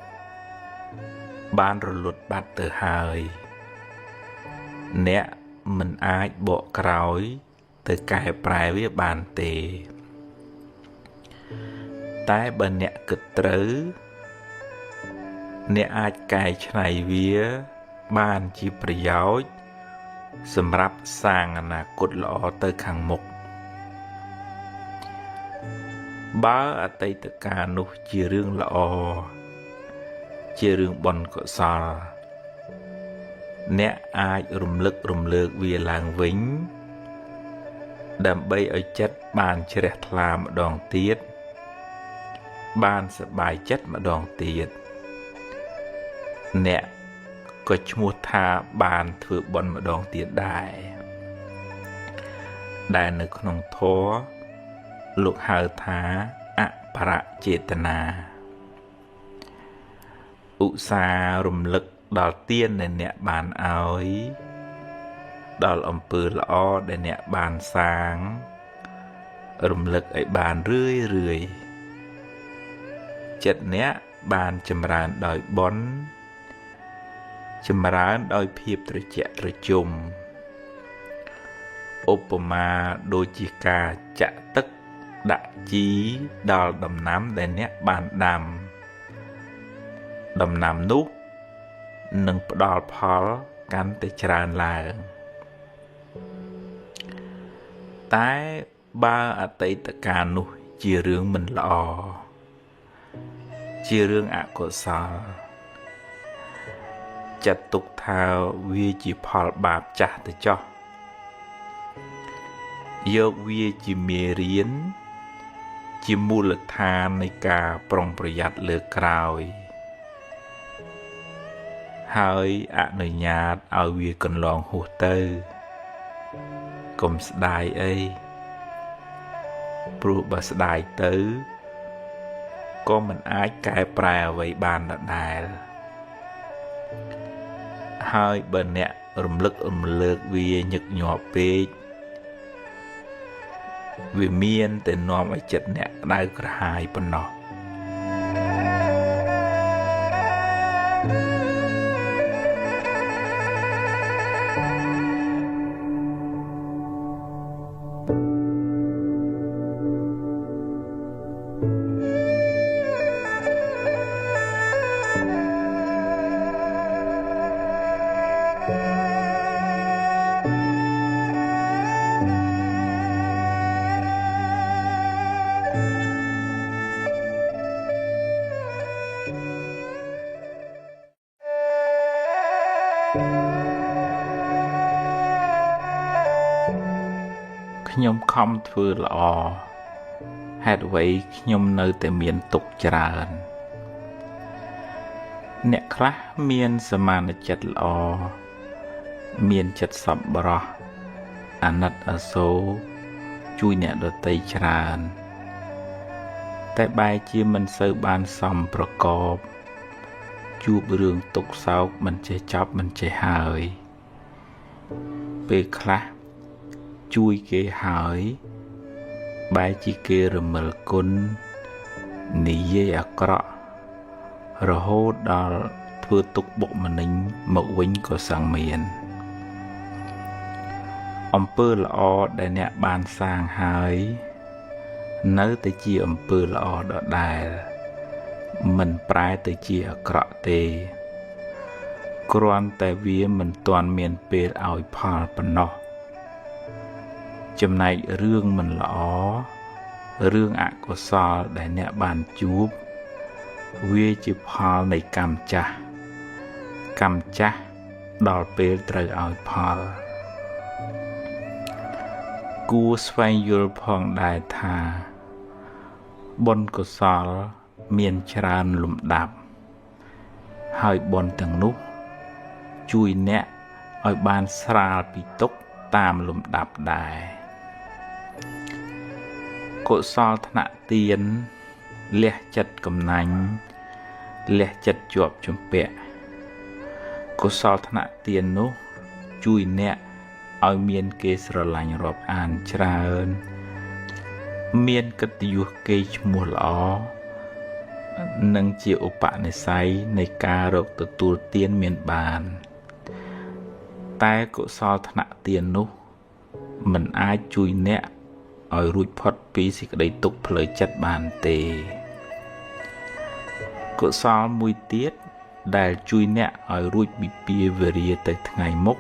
បានរលត់បាត់ទៅហើយអ្នកមិនអាចបកក្រោយទៅកែប្រែវាបានទេតែបើអ្នកគិតត្រូវអ្នកអាចកែច្នៃវាបានជាប្រយោជន៍សម្រាប់សាងអនាគតល្អទៅខាងមុខបើអតីតកាលនោះជារឿងល្អជារឿងបុណ្យកុសលអ្នកអាចរំលឹករំលើកវាឡើងវិញដើម្បីឲ្យចិត្តបានជ្រះថ្លាម្ដងទៀតបានសប្បាយចិត្តម្ដងទៀតអ្នកក៏ឈ្មោះថាបានធ្វើបុណ្យម្ដងទៀតដែរដែលនៅក្នុងធម៌លោកហៅថាអបរចេតនាឧស្សាហ៍រំលឹកដល់ទានដែលអ្នកបានឲ្យដល់អំពើល្អដែលអ្នកបានសាងរំលឹកឲ្យបានរឿយចិត្តអ្នកបានចម្រើនដោយបុណ្យចម្រើនដោយភាពត្រជាក់ត្រជុំឧបមាដូចជាការចាក់ទឹកដាក់ជីដល់ដំណាំដែលអ្នកបានដាំដំណាំនោះនឹងផ្ដល់ផលកាន់តែច្រើនឡើងតែបើអតីតកាលនោះជារឿងមិនល្អជារឿងអកុសលចាត់ទុកថាវាជាផលបាបចាស់ទៅចុះយកវាជាមេរៀន ជាមូលដ្ឋាននៃការប្រុងប្រយ័ត្នលើក្រោយហើយអនុញ្ញាតឲ្យវាកន្លងហួសទៅកុំស្ដាយអីព្រោះបើស្ដាយទៅក៏មិនអាចកែប្រែអ្វីបានដដែលហើយបើអ្នករំលឹករំលើកវាញឹកញាប់ពេកវាមានតែនាំឲ្យចិត្តអ្នកក្តៅក្រហាយប៉ុណ្ណោះខ្ញុំខំធ្វើល្អហេតុអ្វីខ្ញុំនៅតែមានទុក្ខច្រើនអ្នកខ្លះមានសមានចិត្តល្អមានចិត្តសប្បុរសអាណិតអាសូរជួយអ្នកដទៃច្រើនតែបែរជាមិនសូវបានសមប្រកបជួបរឿងទុក្ខសោកមិនចេះចប់មិនចេះហើយពេលខ្លះជួយគេហើយបែរជាគេរមិលគុណនិយាយអាក្រក់រហូតដល់ធ្វើទុកបុកម្នេញមកវិញក៏សឹងមានអំពើល្អដែលអ្នកបានសាងហើយនៅតែជាអំពើល្អដដែលមិនប្រែទៅជាអាក្រក់ទេគ្រាន់តែវាមិនទាន់មានពេលឲ្យផលប៉ុណ្ណោះចំណែករឿងមិនល្អរឿងអកុសលដែលអ្នកបានជួបវាជាផលនៃកម្មចាស់ដល់ពេលត្រូវឲ្យផលគួរស្វែងយល់ផងដែរថាបុណ្យកុសលមានច្រើនលំដាប់ហើយបុណ្យទាំងនោះជួយអ្នកឲ្យបានស្រាលពីទុក្ខតាមលំដាប់ដែរកុសលថ្នាក់ទានលះចិត្តកំណាញ់លះចិត្តជាប់ជំពាក់កុសលថ្នាក់ទាននោះជួយអ្នកឲ្យមានគេស្រឡាញ់រាប់អានច្រើនមានកិត្តិយសកេរ្តិ៍ឈ្មោះល្អនិងជាឧបនិស្ស័យនៃការរកទទួលទានមានបានតែកុសលថ្នាក់ទាននោះមិនអាចជួយអ្នកឲ្យរួចផុតពីសេចក្តីទុក្ខផ្លូវចិត្តបានទេកុសលមួយទៀតដែលជួយអ្នកឲ្យរួចពីពាវេរាទៅថ្ងៃមុខ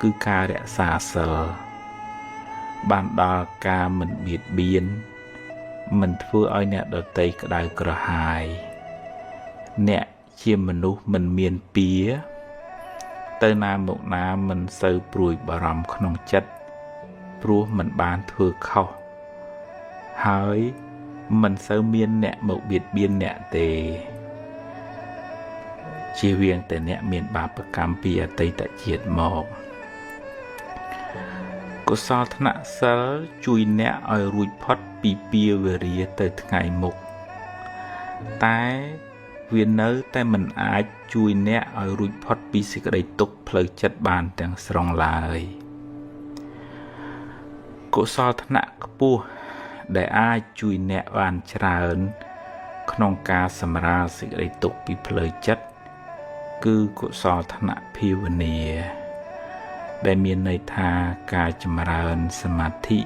គឺការរក្សាសិលបានដល់ការមិនបៀតបៀនមិនធ្វើឲ្យអ្នកដទៃក្តៅក្រហាយអ្នកជាមនុស្សមិនមានពៀទៅណាមកណាមិនសូវព្រួយបារម្ភក្នុងចិត្តព្រោះមិនបានធ្វើខុសហើយមិនសូវមានអ្នកមកបៀតបៀនអ្នកទេជៀសវាងតែអ្នកមានបាបកម្មពីអតីតជាតិមកកុសលថ្នាក់សិលជួយអ្នកឲ្យរួចផុតពីពាវេរាទៅថ្ងៃមុខតែវានៅតែមិនអាចជួយអ្នកឲ្យរួចផុតពីសេចក្តីទុក្ខផ្លូវចិត្តបានទាំងស្រុងឡើយកុសលថ្នាក់ខ្ពស់ដែលអាចជួយអ្នកបានច្រើនក្នុងការសម្រាលសេចក្តីទុក្ខពីផ្លូវចិត្តគឺកុសលថ្នាក់ភាវនាដែលមានន័យថាការចម្រើនសមាធិ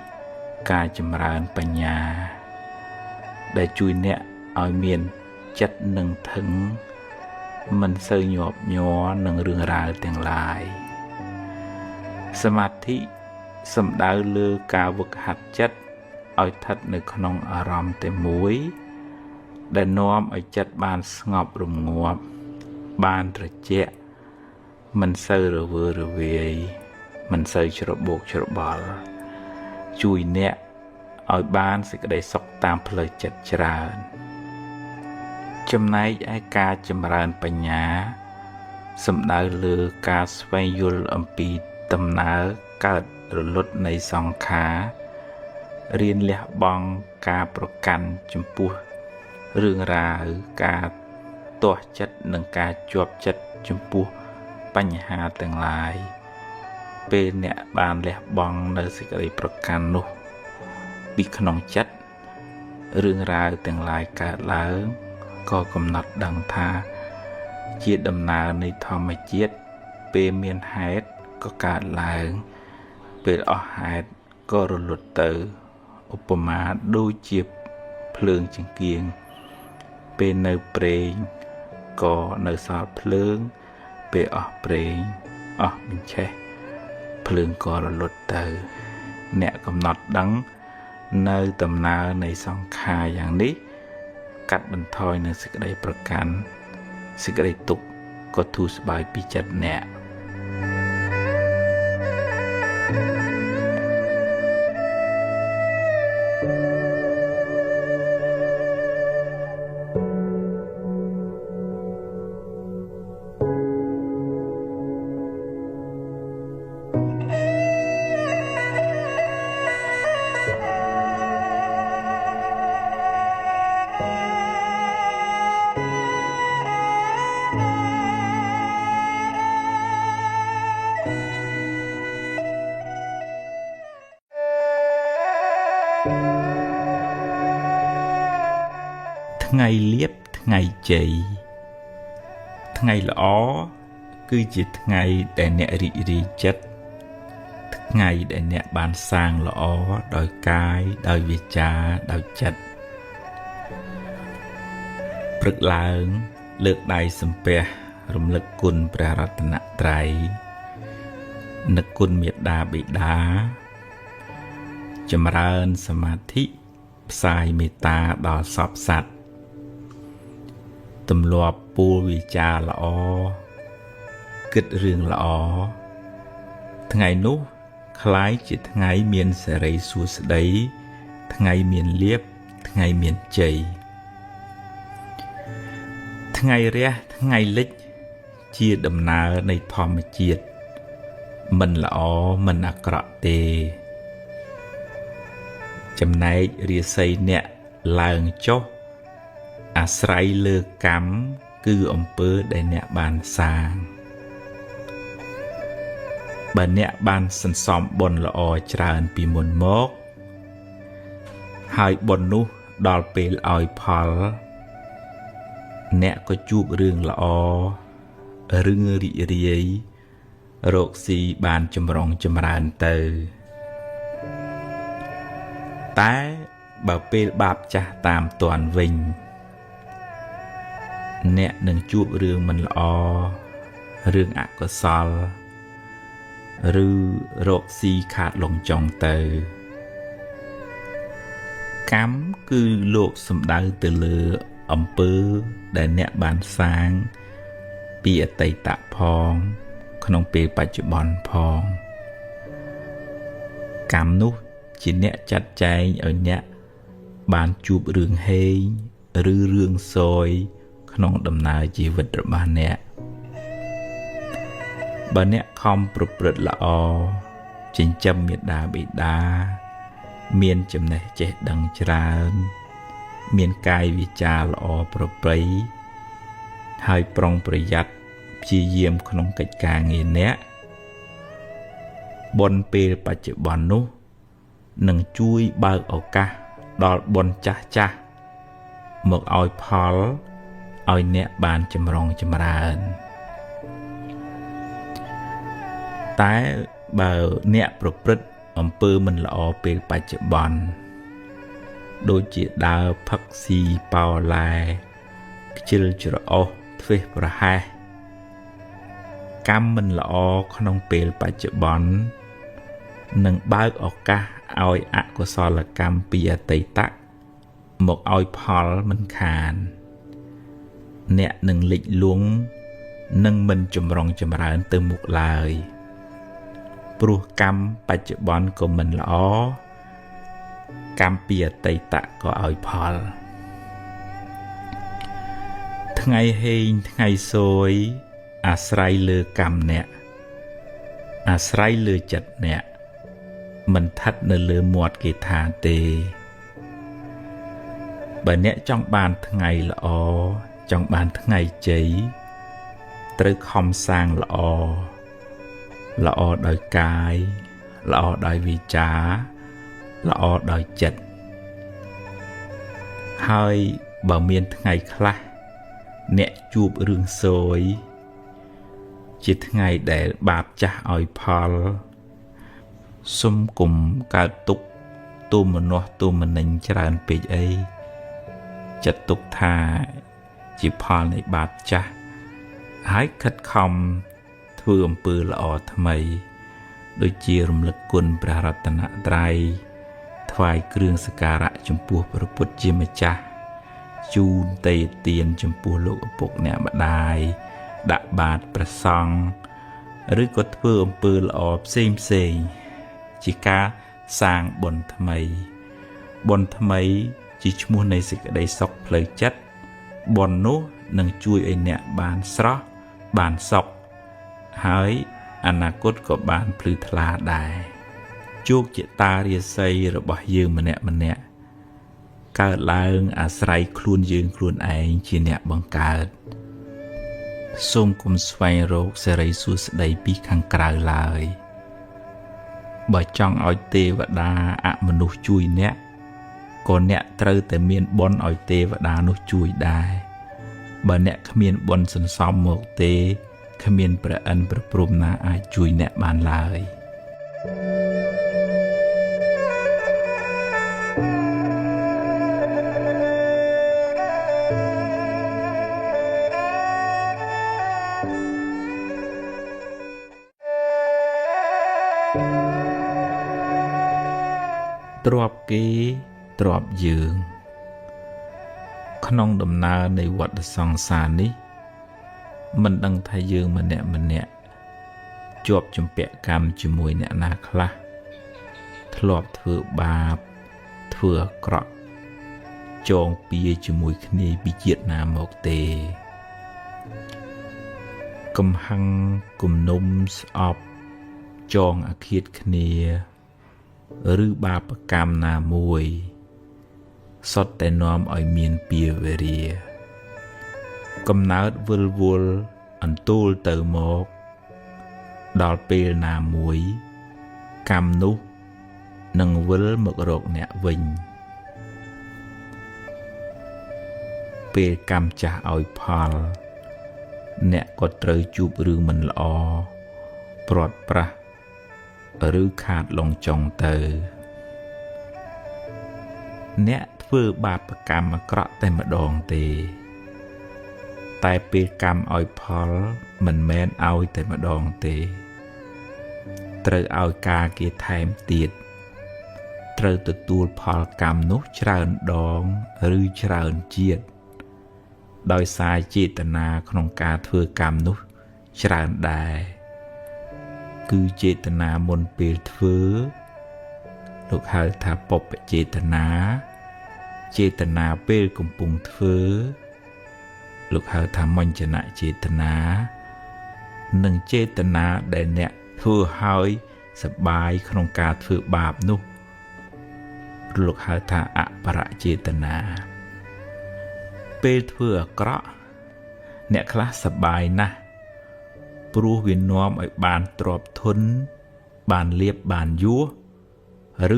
ការចម្រើនបញ្ញាដែលជួយអ្នកឲ្យមានចិត្តនឹងធឹងមិនសូវញាប់ញ័រនឹងរឿងរ៉ាវទាំងឡាយសមាធិសំដៅលើការវឹកហាត់ចិត្តឲ្យស្ថិតនៅក្នុងអារម្មណ៍តែមួយដែលនាំឲ្យចិត្តបានស្ងប់រងាប់បានត្រជាក់មិនសូវរវើរវាយមិនសូវច្របូកច្របល់ជួយអ្នក ឲ្យបានសេចក្តីសុខតាមផ្លូវចិត្តច្រើនចំណែកឯការចម្រើនបញ្ញាសំដៅលើការស្វែងយល់អំពីដំណើរកើតរលត់នៃសង្ខាររៀនលះបង់ការប្រកាន់ចំពោះរឿងរ៉ាវការទាស់ចិត្តនិងការជាប់ចិត្តចំពោះបញ្ហាទាំងឡាយពេលអ្នកបានលះបង់នៅសេចក្តីប្រកាន់នោះពីក្នុងចិត្តរឿងរ៉ាវទាំងឡាយកើតឡើងក៏កំណត់ដឹងថាជាដំណើរនៃធម្មជាតិពេលមានហេតុក៏កើតឡើងពេលអស់ហេតុក៏រលត់ទៅឧបមាដូចជាភ្លើងចង្កៀងពេលនៅប្រេងក៏នៅសល់ភ្លើងពេលអស់ប្រេងអស់បញ្ឆេះភ្លើងក៏រលត់ទៅអ្នកកំណត់ដឹងនៅដំណើរនៃសង្ខារយ៉ាងនេះកាត់បន្ថយនៅសេចក្តីប្រកាន់សេចក្តីទុក្ខក៏ធូរស្បើយពីចិត្តអ្នកថ្ងៃលៀបថ្ងៃជ័យថ្ងៃល្អគឺជាថ្ងៃដែលអ្នករីករាយចិត្តថ្ងៃដែលអ្នកបានសាងល្អដោយកាយដោយវាចាដោយចិត្តព្រឹកឡើងលើកដៃសំពះរំលឹកគុណព្រះរតនត្រ័យនឹកគុណមេត្តាបិតាចម្រើនសមាធិផ្សាយមេត្តាដល់សពសត្វទម្លាប់ពូលវិចារល្អគិតរឿងល្អថ្ងៃនោះคล้ายជាថ្ងៃមានសេរីសួស្តីថ្ងៃមានលាភថ្ងៃមានជ័យថ្ងៃរះថ្ងៃលិចជាដំណើរនៃធម្មជាតិមិនល្អមិនអាក្រក់ទេចំណែករាសីអ្នកឡើងចុះអាស្រ័យលើកម្មគឺអំពើដែលអ្នកបានសាងបើអ្នកបានសន្សំបុណ្យល្អច្រើនពីមុនមកហើយបុណ្យនោះដល់ពេលឲ្យផលអ្នកក៏ជួបរឿងល្អរឿងរីករាយរកស៊ីបានចម្រុងចម្រើនទៅតែបើពេលបាបចាស់តាមទាន់វិញអ្នកនឹងជួបរឿងមិនល្អរឿងអកុសលឬរកស៊ីខាតលងចុងទៅកម្មគឺលោកសំដៅទៅលើអំពើដែលអ្នកបានសាងពីអតីតផងក្នុងពេលបច្ចុប្បន្នផងកម្មនោះជាអ្នកចាត់ចែងឲ្យអ្នកបានជួបរឿងហេងឬរឿងសោយក្នុងដំណើរជីវិតរបស់អ្នកបើអ្នកខំប្រព្រឹត្តល្អចិញ្ចឹមមេត្តាបិតាមានចំណេះចេះដឹងច្រើនមានកាយវាចាល្អប្រពៃហើយប្រុងប្រយ័ត្នព្យាយាមក្នុងកិច្ចការងារអ្នកបុណ្យពេលបច្ចុប្បន្ននោះនឹងជួយបើកឱកាសដល់បុណ្យចាស់ចាស់មកឲ្យផលឲ្យអ្នកបានចម្រុងចម្រើនតែបើអ្នកប្រព្រឹត្តអំពើមិនល្អពេលបច្ចុប្បន្នដូចជាដើរផឹកស៊ីប៉ោឡែខ្ជិលច្រអូសធ្វេសប្រហែសកម្មមិនល្អក្នុងពេលបច្ចុប្បន្ននឹងបើកឱកាសឲ្យអកុសលកម្មពីអតីតមកឲ្យផលមិនខានអ្នកនឹងលិចលង់នឹងមិនចម្រុងចម្រើនទៅមុខឡើយព្រោះកម្មបច្ចុប្បន្នក៏មិនល្អ កម្មពីអតីតក៏ឲ្យផលថ្ងៃហេងថ្ងៃសួយអាស្រ័យលើកម្មអ្នកអាស្រ័យលើចិត្តអ្នកមិនឋិតនៅលើមាត់គេថាទេបើអ្នកចង់បានថ្ងៃល្អចង់បានថ្ងៃជ័យត្រូវខំសាងល្អល្អដោយកាយល្អដោយវាចាល្អដោយចិត្តហើយបើមានថ្ងៃខ្លះអ្នកជួបរឿងសោយជាថ្ងៃដែលបាបចាស់ឲ្យផលសុំគុំកើតទុក្ខទុំមនោះទុំមនិញច្រើនពេកអីចាត់ទុកថាជាផលនៃបាបចាស់ហើយខិតខំធ្វើអំពើល្អថ្មីដូចជារំលឹកគុណព្រះរតនត្រ័យថ្វាយគ្រឿងសក្ការៈចំពោះព្រះពុទ្ធជាម្ចាស់ជូនទេទានចំពោះលោកឪពុកអ្នកម្ដាយដាក់បាតព្រះសង្ឃឬក៏ធ្វើអំពើល្អផ្សេងជាការសាងបុណ្យថ្មីជាឈ្មោះនៃសេចក្តីសុខផ្លូវចិត្តបុណ្យនោះនឹងជួយឲ្យអ្នកបានស្រស់បានសុខហើយអនាគតក៏បានភ្លឺថ្លាដែរជោគជតារាសីរបស់យើងម្នាក់កើតឡើងអាស្រ័យខ្លួនយើងខ្លួនឯងជាអ្នកបង្កើតសូមគុំស្វែងរកសេរីសួស្តីពីខាងក្រៅឡើយបើចង់ឲ្យទេវតាអមនុស្សជួយអ្នកក៏អ្នកត្រូវតែមានបុណ្យឲ្យទេវតានោះជួយដែរបើអ្នកគ្មានបុណ្យសន្សំមកទេគ្មានព្រះអិនព្រះព្រហ្មណាអាចជួយអ្នកបានឡើយទ្រព្យគេទ្រព្យយើងក្នុងដំណើរនៃវដ្តសង្សារនេះមិនដឹងថាយើងម្នាក់ជាប់ជំពាក់កម្មជាមួយអ្នកណាខ្លះធ្លាប់ធ្វើបាបធ្វើអាក្រក់ចងពៀជាមួយគ្នាពីជាតិណាមកទេកំហឹងគំនុំស្អប់ចងអាឃាតគ្នាឬបាបកម្មណាមួយសុទ្ធតែនាំឲ្យមានពៀវេរាកំណើតវិលវល់អន្ទូលទៅមកដល់ពេលណាមួយកម្មនោះនឹងវិលមករកអ្នកវិញពេលកម្មចាស់ឲ្យផលអ្នកក៏ត្រូវជួបរឿងមិនល្អព្រាត់ប្រាសឬខាតលងចុងទៅអ្នកធ្វើបាបកម្មអាក្រក់តែម្ដងទេតែពេលកម្មឲ្យផលមិនមែនឲ្យតែម្ដងទេត្រូវឲ្យការគេថែមទៀតត្រូវទទួលផលកម្មនោះច្រើនដងឬច្រើនជាតិដោយសារចេតនាក្នុងការធ្វើកម្មនោះច្រើនដែរគឺចេតនាមុនពេលធ្វើលោកហៅថាបុព្វចេតនាចេតនាពេលកំពុងធ្វើលោកហៅថាមញ្ញនចេតនានិងចេតនាដែលអ្នកធ្វើឲ្យសប្បាយក្នុងការធ្វើបាបនោះលោកហៅថាអបរចេតនាពេលធ្វើអាក្រក់អ្នកខ្លះសប្បាយណាស់ព្រោះវានាំឲ្យបានទ្រព្យធនបានលៀបបានយស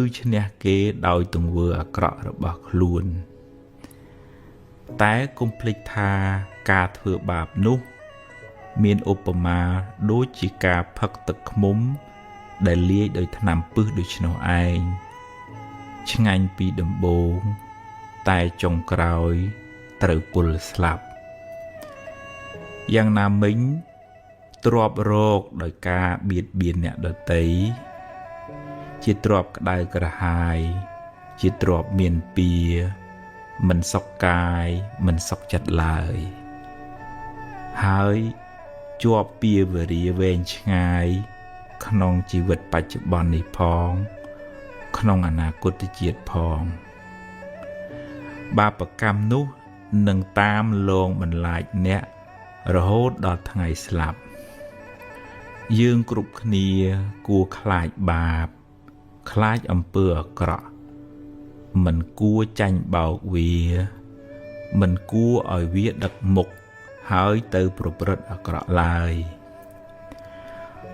ឬឈ្នះគេដោយទង្វើអាក្រក់របស់ខ្លួនតែកុំភ្លេចថាការធ្វើបាបនោះមានឧបមាដូចជាការផឹកទឹកឃ្មុំដែលលាយដោយថ្នាំពិសដូច្នោះឯងឆ្ងាញ់ពីដំបូងតែចុងក្រោយត្រូវពុលស្លាប់យ៉ាងណាមិញទ្រព្យរកដោយការបៀតបៀនអ្នកដទៃជាទ្រព្យក្តៅក្រហាយជាទ្រព្យមានពៀមិនសុខកាយមិនសុខចិត្តឡើយហើយជាប់ពៀវេរាវែងឆ្ងាយក្នុងជីវិតបច្ចុប្បន្ននេះផង ក្នុងអនាគតជាតិផងបាបកម្មនោះនឹងតាមលងបន្លាចអ្នករហូតដល់ថ្ងៃស្លាប់យើងគ្រប់គ្នាគួរខ្លាចបាបខ្លាចអំពើអាក្រក់មិនគួរចាញ់បោកវាមិនគួរឲ្យវាដឹកមុខហើយទៅប្រព្រឹត្តអាក្រក់ឡើយ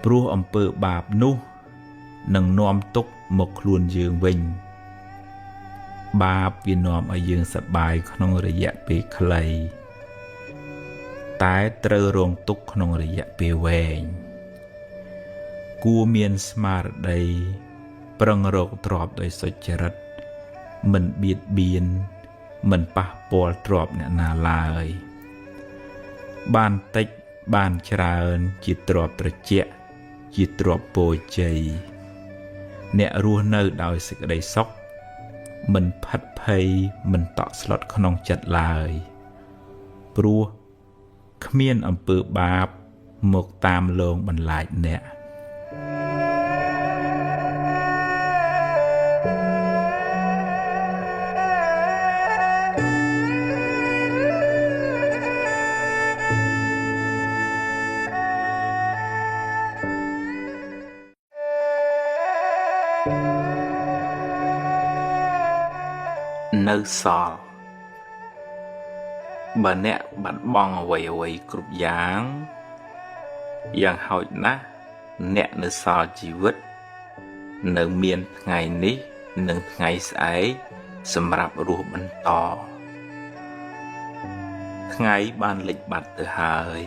ព្រោះអំពើបាបនោះនឹងនាំទុក្ខមកខ្លួនយើងវិញបាបវានាំឲ្យយើងសប្បាយក្នុងរយៈពេលខ្លីតែត្រូវរងទុក្ខក្នុងរយៈពេលវែងគួរមានស្មារតីប្រឹងរកទ្រព្យដោយសុចរិតមិនបៀតបៀនមិនប៉ះពាល់ទ្រព្យអ្នកណាឡើយបានតិចបានច្រើនជាទ្រព្យត្រជាក់ជាទ្រព្យពរជ័យអ្នករស់នៅដោយសេចក្តីសុខមិនផិតភ័យមិនតក់ស្លុតក្នុងចិត្តឡើយព្រោះគ្មានអំពើបាបមកតាមលងបន្លាចអ្នកនៅសល់បើអ្នកបាត់បង់អ្វីគ្រប់យ៉ាងហោចណាស់អ្នកនៅសល់ជីវិតនៅមានថ្ងៃនេះនិងថ្ងៃស្អែកសម្រាប់រស់បន្តថ្ងៃបានលិចបាត់ទៅហើយ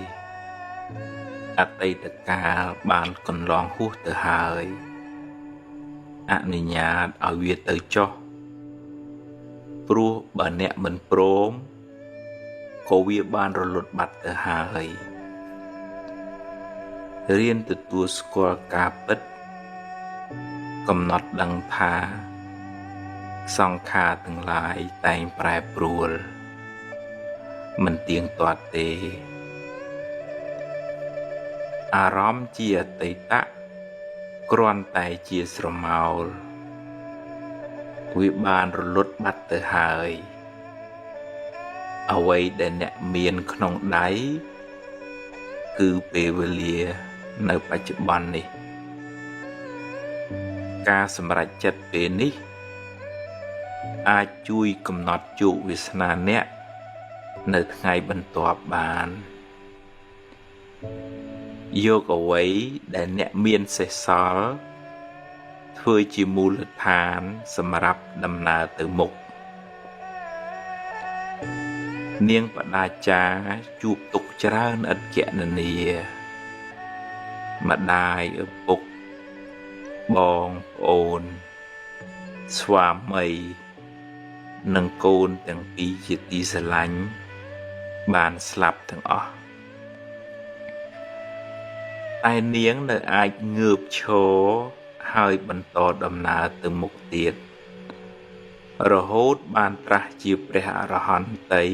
អតីតកាលបានកន្លងហួសទៅហើយអនុញ្ញាតឲ្យវាទៅចុះព្រោះបើអ្នកមិនព្រមក៏វាបានរលត់បាត់ទៅហើយរៀនទទួលស្គាល់ការពិតកំណត់ដឹងថាសង្ខារទាំងឡាយតែងប្រែប្រួលមិនទៀងទាត់ទេអារម្មណ៍ជាអតីតគ្រាន់តែជាស្រមោលវាបានរលត់បាត់ទៅហើយអ្វីដែលអ្នកមានក្នុងដៃគឺពេលវេលានៅបច្ចុប្បន្ននេះការសម្រេចចិត្តពេលនេះអាចជួយកំណត់ជោគវាសនាអ្នកនៅថ្ងៃបន្ទាប់បានយកអ្វីដែលអ្នកមានសេសសល់ធ្វើជាមូលដ្ឋានសម្រាប់ដំណើរទៅមុខនាងបដាចាជួបទុកច្រើនឥតគណនាម្ដាយឪពុកបងប្អូនស្វាមីនិងកូនទាំងពីរជាទីស្រឡាញ់បានស្លាប់ទាំងអស់តែនាងនៅអាចងើបឈរហើយបន្តដំណើរទៅមុខទៀតរហូតបានត្រាស់ជាព្រះអរហន្តី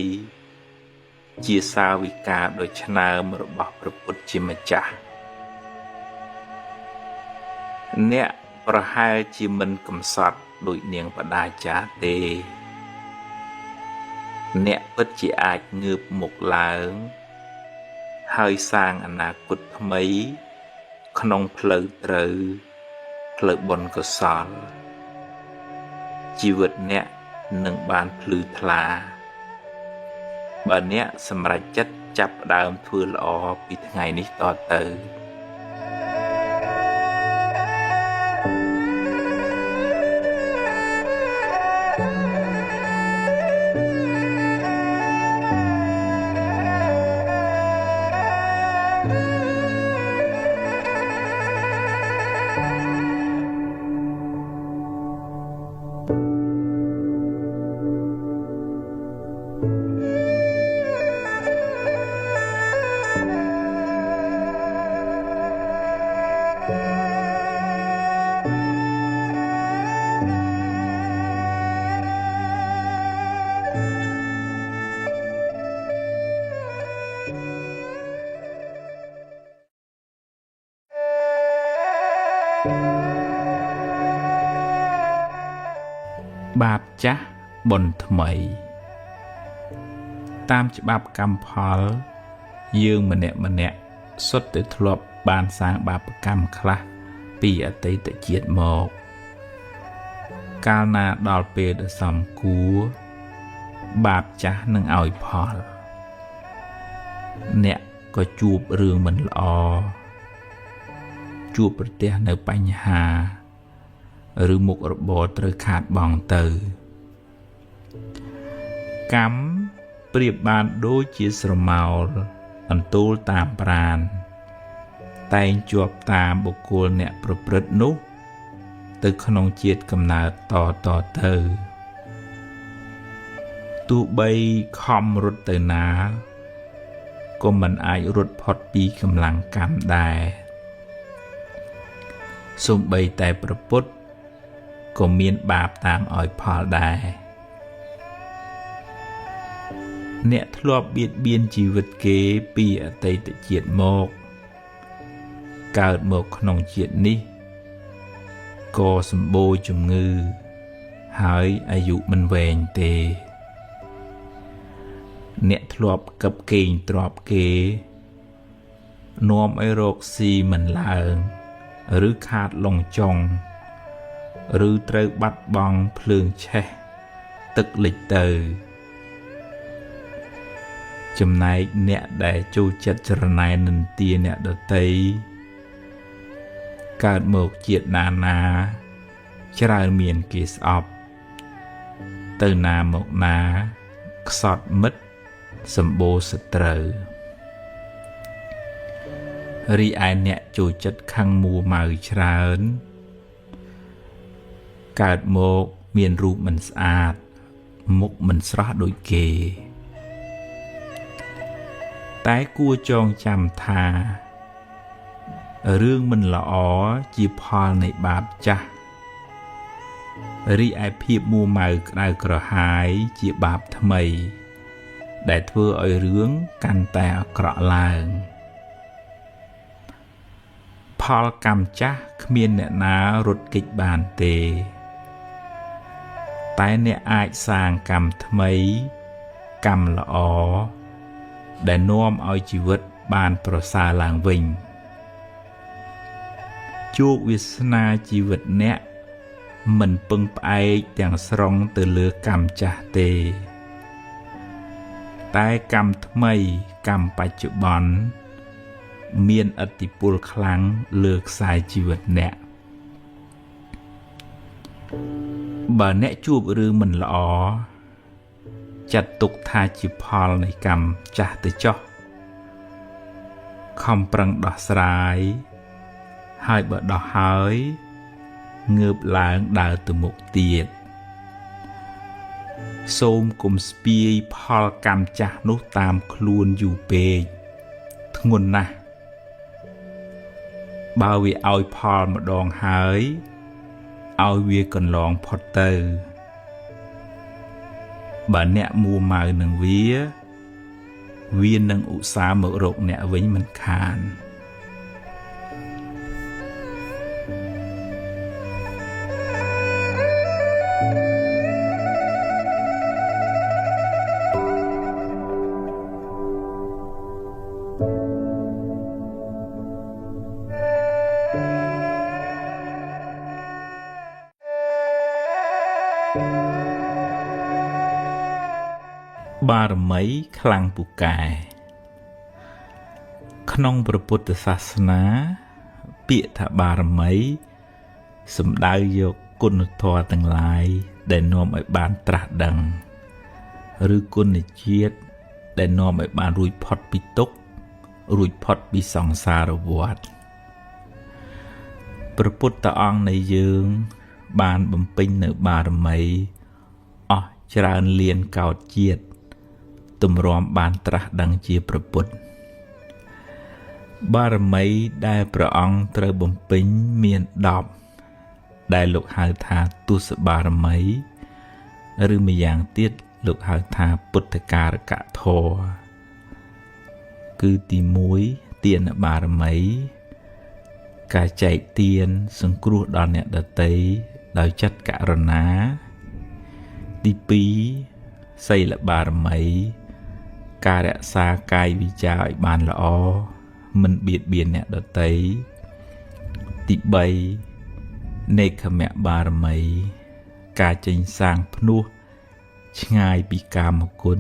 ជាសាវិកាដ៏ឆ្នើមរបស់ព្រះពុទ្ធជាម្ចាស់អ្នកប្រហែលជាមិនកំសត់ដូចនាងបដាចាទេអ្នកពិតជាអាចងើបមុខឡើងហើយសាងអនាគតថ្មីក្នុងផ្លូវត្រូវផ្លូវបុណ្យកុសលជីវិតអ្នកនឹងបានភ្លឺថ្លាបើអ្នកសម្រេចចិត្តចាប់ផ្ដើមធ្វើល្អពីថ្ងៃនេះតទៅ បាបចាស់បុណ្យថ្មីតាមច្បាប់កម្មផលយើងម្នាក់សុទ្ធតែធ្លាប់បានសាងបាបកម្មខ្លះពីអតីតជាតិមកកាលណាដល់ពេលដ៏សមគួរបាបចាស់នឹងឲ្យផលអ្នកក៏ជួបរឿងមិនល្អជួបប្រទះនៅបញ្ហាឬមុខរបរត្រូវខាតបង់ទៅកម្មប្រៀបបានដូចជាស្រមោលអន្ទូលតាមប្រាណតែងជាប់តាមបុគ្គលអ្នកប្រព្រឹត្តនោះទៅក្នុងជាតិកំណើតតទៅទោះបីខំរត់ទៅណាក៏មិនអាចរត់ផុតពីកម្លាំងកម្មដែរសូម្បីតែព្រះពុទ្ធក៏មានបាបតាមឲ្យផលដែរអ្នកធ្លាប់បៀតបៀនជីវិតគេពីអតីតជាតិមកកើតមកក្នុងជាតិនេះក៏សម្បូរជំងឺហើយអាយុមិនវែងទេអ្នកធ្លាប់កឹបកេងទ្រព្យគេនាំឲ្យរកស៊ីមិនឡើងឬខាតលងចុងឬត្រូវបាត់បង់ភ្លើងឆេះទឹកលិចទៅចំណែកអ្នកដែលចូលចិត្តចរណែននិន្ទាអ្នកដទៃកើតមកជាតិណាច្រើនមានគេស្អប់ទៅណាមកណាខ្សត់មិត្តសម្បូរសត្រូវរីឯអ្នកចូលចិត្តខឹងមួម៉ៅច្រើនកើតមកមានរូបមិនស្អាតមុខមិនស្រស់ដូចគេតែគួរចងចាំថារឿងមិនល្អជាផលនៃបាបចាស់រីឯភាពមួម៉ៅក្តៅក្រហាយជាបាបថ្មីដែលធ្វើឲ្យរឿងកាន់តែអាក្រក់ឡើងផលកម្មចាស់គ្មានអ្នកណារត់គេចបានទេតែអ្នកអាចសាងកម្មថ្មីកម្មល្អដែលនាំឲ្យជីវិតបានប្រសើរឡើងវិញជោគវាសនាជីវិតអ្នកមិនពឹងផ្អែកទាំងស្រុងទៅលើកម្មចាស់ទេតែកម្មថ្មីកម្មបច្ចុប្បន្នមានឥទ្ធិពលខ្លាំងលើខ្សែជីវិតអ្នកបើអ្នកជួបរឿងមិនល្អចាត់ទុកថាជាផលនៃកម្មចាស់ទៅចុះខំប្រឹងដោះស្រាយហើយបើដោះហើយងើបឡើងដើរទៅមុខទៀតសូមកុំស្ពាយផលកម្មចាស់នោះតាមខ្លួនយូរពេកធ្ងន់ណាស់បើវាឲ្យផលម្ដងហើយឲ្យវាកន្លងផុតទៅបើអ្នកមួម៉ៅនឹងវានឹងឧស្សាហ៍មករកអ្នកវិញមិនខានបារមីខ្លាំងពូកែក្នុងព្រះពុទ្ធសាសនាពាក្យថាបារមីសំដៅយកគុណធម៌ទាំងឡាយដែលនាំឲ្យបានត្រាស់ដឹងឬគុណជាតិដែលនាំឲ្យបានរួចផុតពីទុក្ខរួចផុតពីសង្សារវដ្តព្រះពុទ្ធអង្គនៃយើងបានបំពេញនៅបារមីអស់ច្រើនលានកោដជាតិទម្រាំបានត្រាស់ដឹងជាព្រះពុទ្ធបារមីដែលព្រះអង្គត្រូវបំពេញមាន10ដែលលោកហៅថាទុសបារមីឬម្យ៉ាងទៀតលោកហៅថាពុទ្ធការកធម៌គឺទី1ទានបារមីការចែកទានសង្គ្រោះដល់អ្នកដទៃដោយចិត្តករុណា ទី2សីលបារមីការរក្សាកាយវិជាឲ្យបានល្អមិនបៀតបៀនអ្នកដទៃទី3នេក្ខមបារមីការចេញសាងភ្នោះឆ្ងាយពីកាមគុណ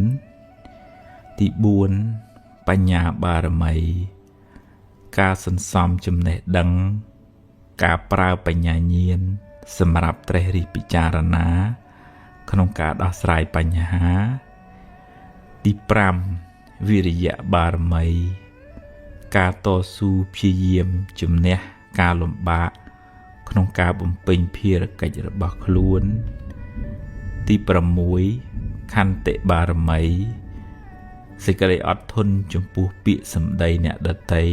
ទី4បញ្ញាបារមីការសន្សំចំណេះដឹងការប្រើបញ្ញាញាណសម្រាប់ត្រេះរិះពិចារណាក្នុងការដោះស្រាយបញ្ហាទី5វិរិយបារមីការតស៊ូព្យាយាមជំនះការលំបាកក្នុងការបំពេញភារកិច្ចរបស់ខ្លួនទី6ខន្តិបារមីសេចក្តីអត់ធន់ចំពោះពាក្យសម្ដីអ្នកដទៃ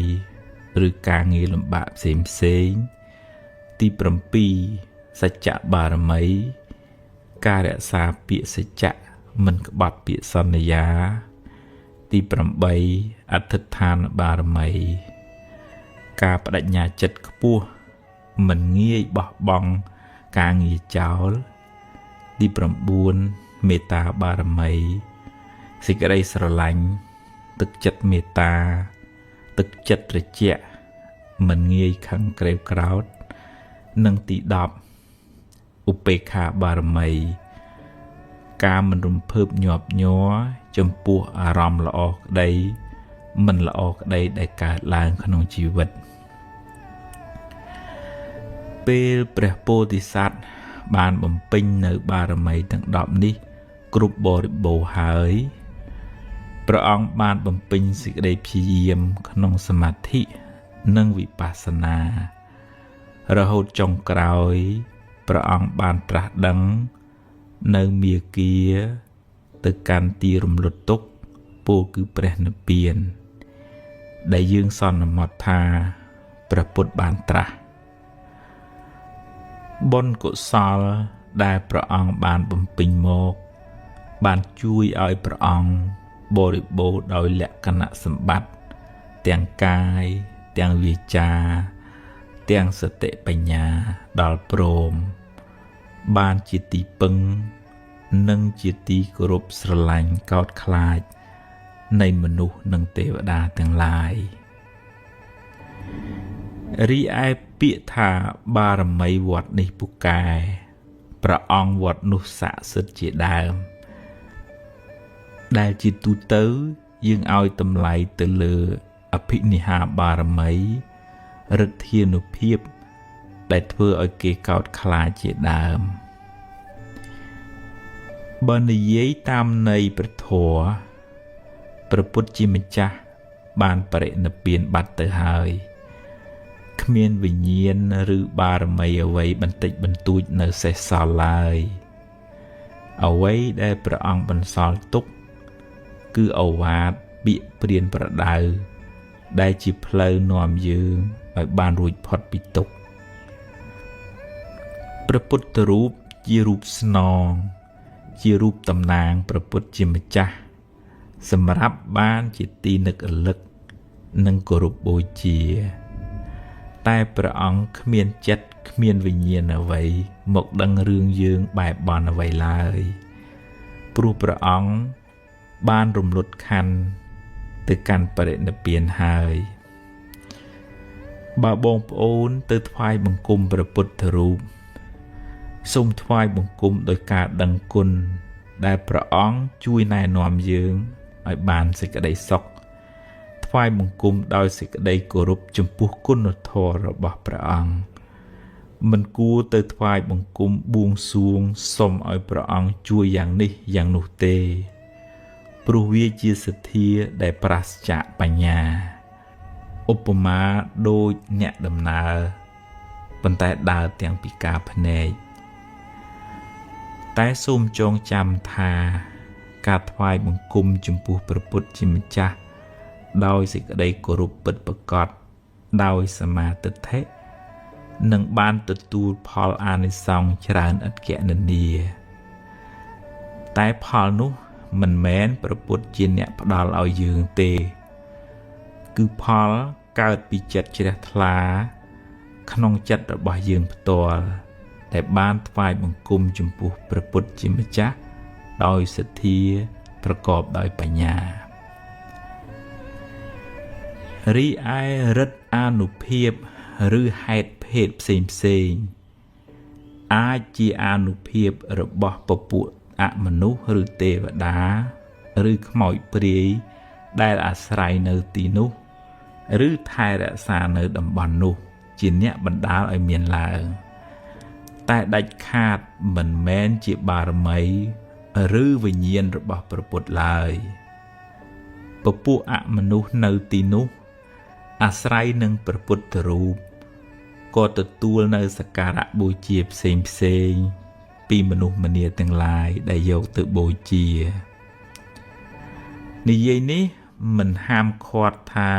ឬការងារលំបាកផ្សេងទី7សច្ចបារមីការរក្សាពាក្យសច្ចៈមិនក្បត់ពាក្យសន្យាទី8អធិដ្ឋានបារមីការបដិញ្ញាចិត្តខ្ពស់មិនងាយបោះបង់ការងារចោលទី9មេត្តាបារមីសេចក្តីស្រឡាញ់ទឹកចិត្តមេត្តាទឹកចិត្តត្រជាក់មិនងាយខឹងក្រេវក្រោធនិងទី10ឧបេក្ខាបារមីការមិនរំភើបញាប់ញ័រចំពោះអារម្មណ៍ល្អក្តីមិនល្អក្តីដែលកើតឡើងក្នុងជីវិតពេលព្រះពោធិសត្វបានបំពេញនៅបារមីទាំង10នេះគ្រប់បរិបូរណ៍ហើយព្រះអង្គបានបំពេញសេចក្តីព្យាយាមក្នុងសមាធិនិងវិបស្សនារហូតចុងក្រោយព្រះអង្គបានត្រាស់ដឹងនៅមាគ៌ាទៅកាន់ទីរំលត់ទុក្ខពោលគឺព្រះនិព្វានដែលយើងសន្មតថាព្រះពុទ្ធបានត្រាស់បុណ្យកុសលដែលព្រះអង្គបានបំពេញមកបានជួយឲ្យព្រះអង្គបរិបូរណ៍ដោយលក្ខណៈសម្បត្តិទាំងកាយទាំងវាចាទាំងសតិបញ្ញាដល់ព្រមបានជាទីពឹងនិងជាទីគោរពស្រឡាញ់កោតខ្លាចនៃមនុស្សនិងទេវតាទាំងឡាយរីឯពាក្យថាបារមីវត្តនេះពូកែព្រះអង្គវត្តនោះស័ក្តិសិទ្ធិជាដើមដែលជាទូទៅយើងឲ្យតម្លៃទៅលើអភិនិហាបារមីឫទ្ធានុភាពដែលធ្វើឲ្យគេកោតខ្លាចជាដើមបើនិយាយតាមន័យព្រះធម៌ព្រះពុទ្ធជាម្ចាស់បានបរិនិព្វានបាត់ទៅហើយគ្មានវិញ្ញាណឬបារមីអ្វីបន្តិចបន្តួចនៅសេសសល់ឡើយអ្វីដែលព្រះអង្គបន្សល់ទុកគឺឱវាទពាក្យព្រានប្រដៅដែលជាផ្លូវនាំយើងឲ្យបានរួចផុតពីទុក្ខព្រះពុទ្ធរូបជារូបស្នងជារូបតំណាងព្រះពុទ្ធជាម្ចាស់សម្រាប់បានជាទីនឹករលឹកនិងគោរពបូជាតែព្រះអង្គគ្មានចិត្តគ្មានវិញ្ញាណអ្វីមកដឹងរឿងយើងបែបបន់អ្វីឡើយព្រោះព្រះអង្គបានរំលត់ខណ្ឌទៅកាន់បរិនិព្វានហើយបើបងប្អូនទៅថ្វាយបង្គំព្រះពុទ្ធរូបសូមថ្វាយបង្គំដោយការដឹងគុណដែលព្រះអង្គជួយណែនាំយើងឲ្យបានសេចក្តីសុខថ្វាយបង្គំដោយសេចក្តីគោរពចំពោះគុណធម៌របស់ព្រះអង្គមិនគួរទៅថ្វាយបង្គំបួងសួងសុំឲ្យព្រះអង្គជួយយ៉ាងនេះយ៉ាងនោះទេព្រោះវាជាសទ្ធាដែលប្រាសចាកបញ្ញាឧបមាដូចអ្នកដំណើរប៉ុន្តែដើរទាំងពីការភ្នែកតែសូមចងចាំថាការថ្វាយបង្គំចំពោះព្រះពុទ្ធជាម្ចាស់ដោយសេចក្តីគោរពពិតប្រាកដដោយសមាទិដ្ឋិនឹងបានទទួលផលអានិសង្សច្រើនឥតគណនាតែផលនោះមិនមែនព្រះពុទ្ធជាអ្នកផ្ដល់ឲ្យយើងទេគឺផលកើតពីចិត្តជ្រះថ្លាក្នុងចិត្តរបស់យើងផ្ទាល់ដែលបានថ្វាយបង្គំចំពោះព្រះពុទ្ធជាម្ចាស់ ដោយសទ្ធាប្រកបដោយបញ្ញារីឯរិទ្ធអានុភាពឬហេតុភេទផ្សេងអាចជាអានុភាពរបស់ពពួកអមនុស្សឬទេវតាឬខ្មោចព្រាយដែលអាស្រ័យនៅទីនោះឬថែរក្សានៅតំបន់នោះជាអ្នកបណ្ដាលឲ្យមានឡើងតែដាច់ខាតមិនមែនជាបារមីឬវិញ្ញាណរបស់ព្រះពុទ្ធឡើយពពួកអមនុស្សនៅទីនោះអាស្រ័យនឹងព្រះពុទ្ធរូបក៏ទទួលនៅសក្ការៈបូជាផ្សេងពីមនុស្សម្នាទាំងឡាយដែលយកទៅបូជានិយាយនេះមិនហាមឃាត់ថា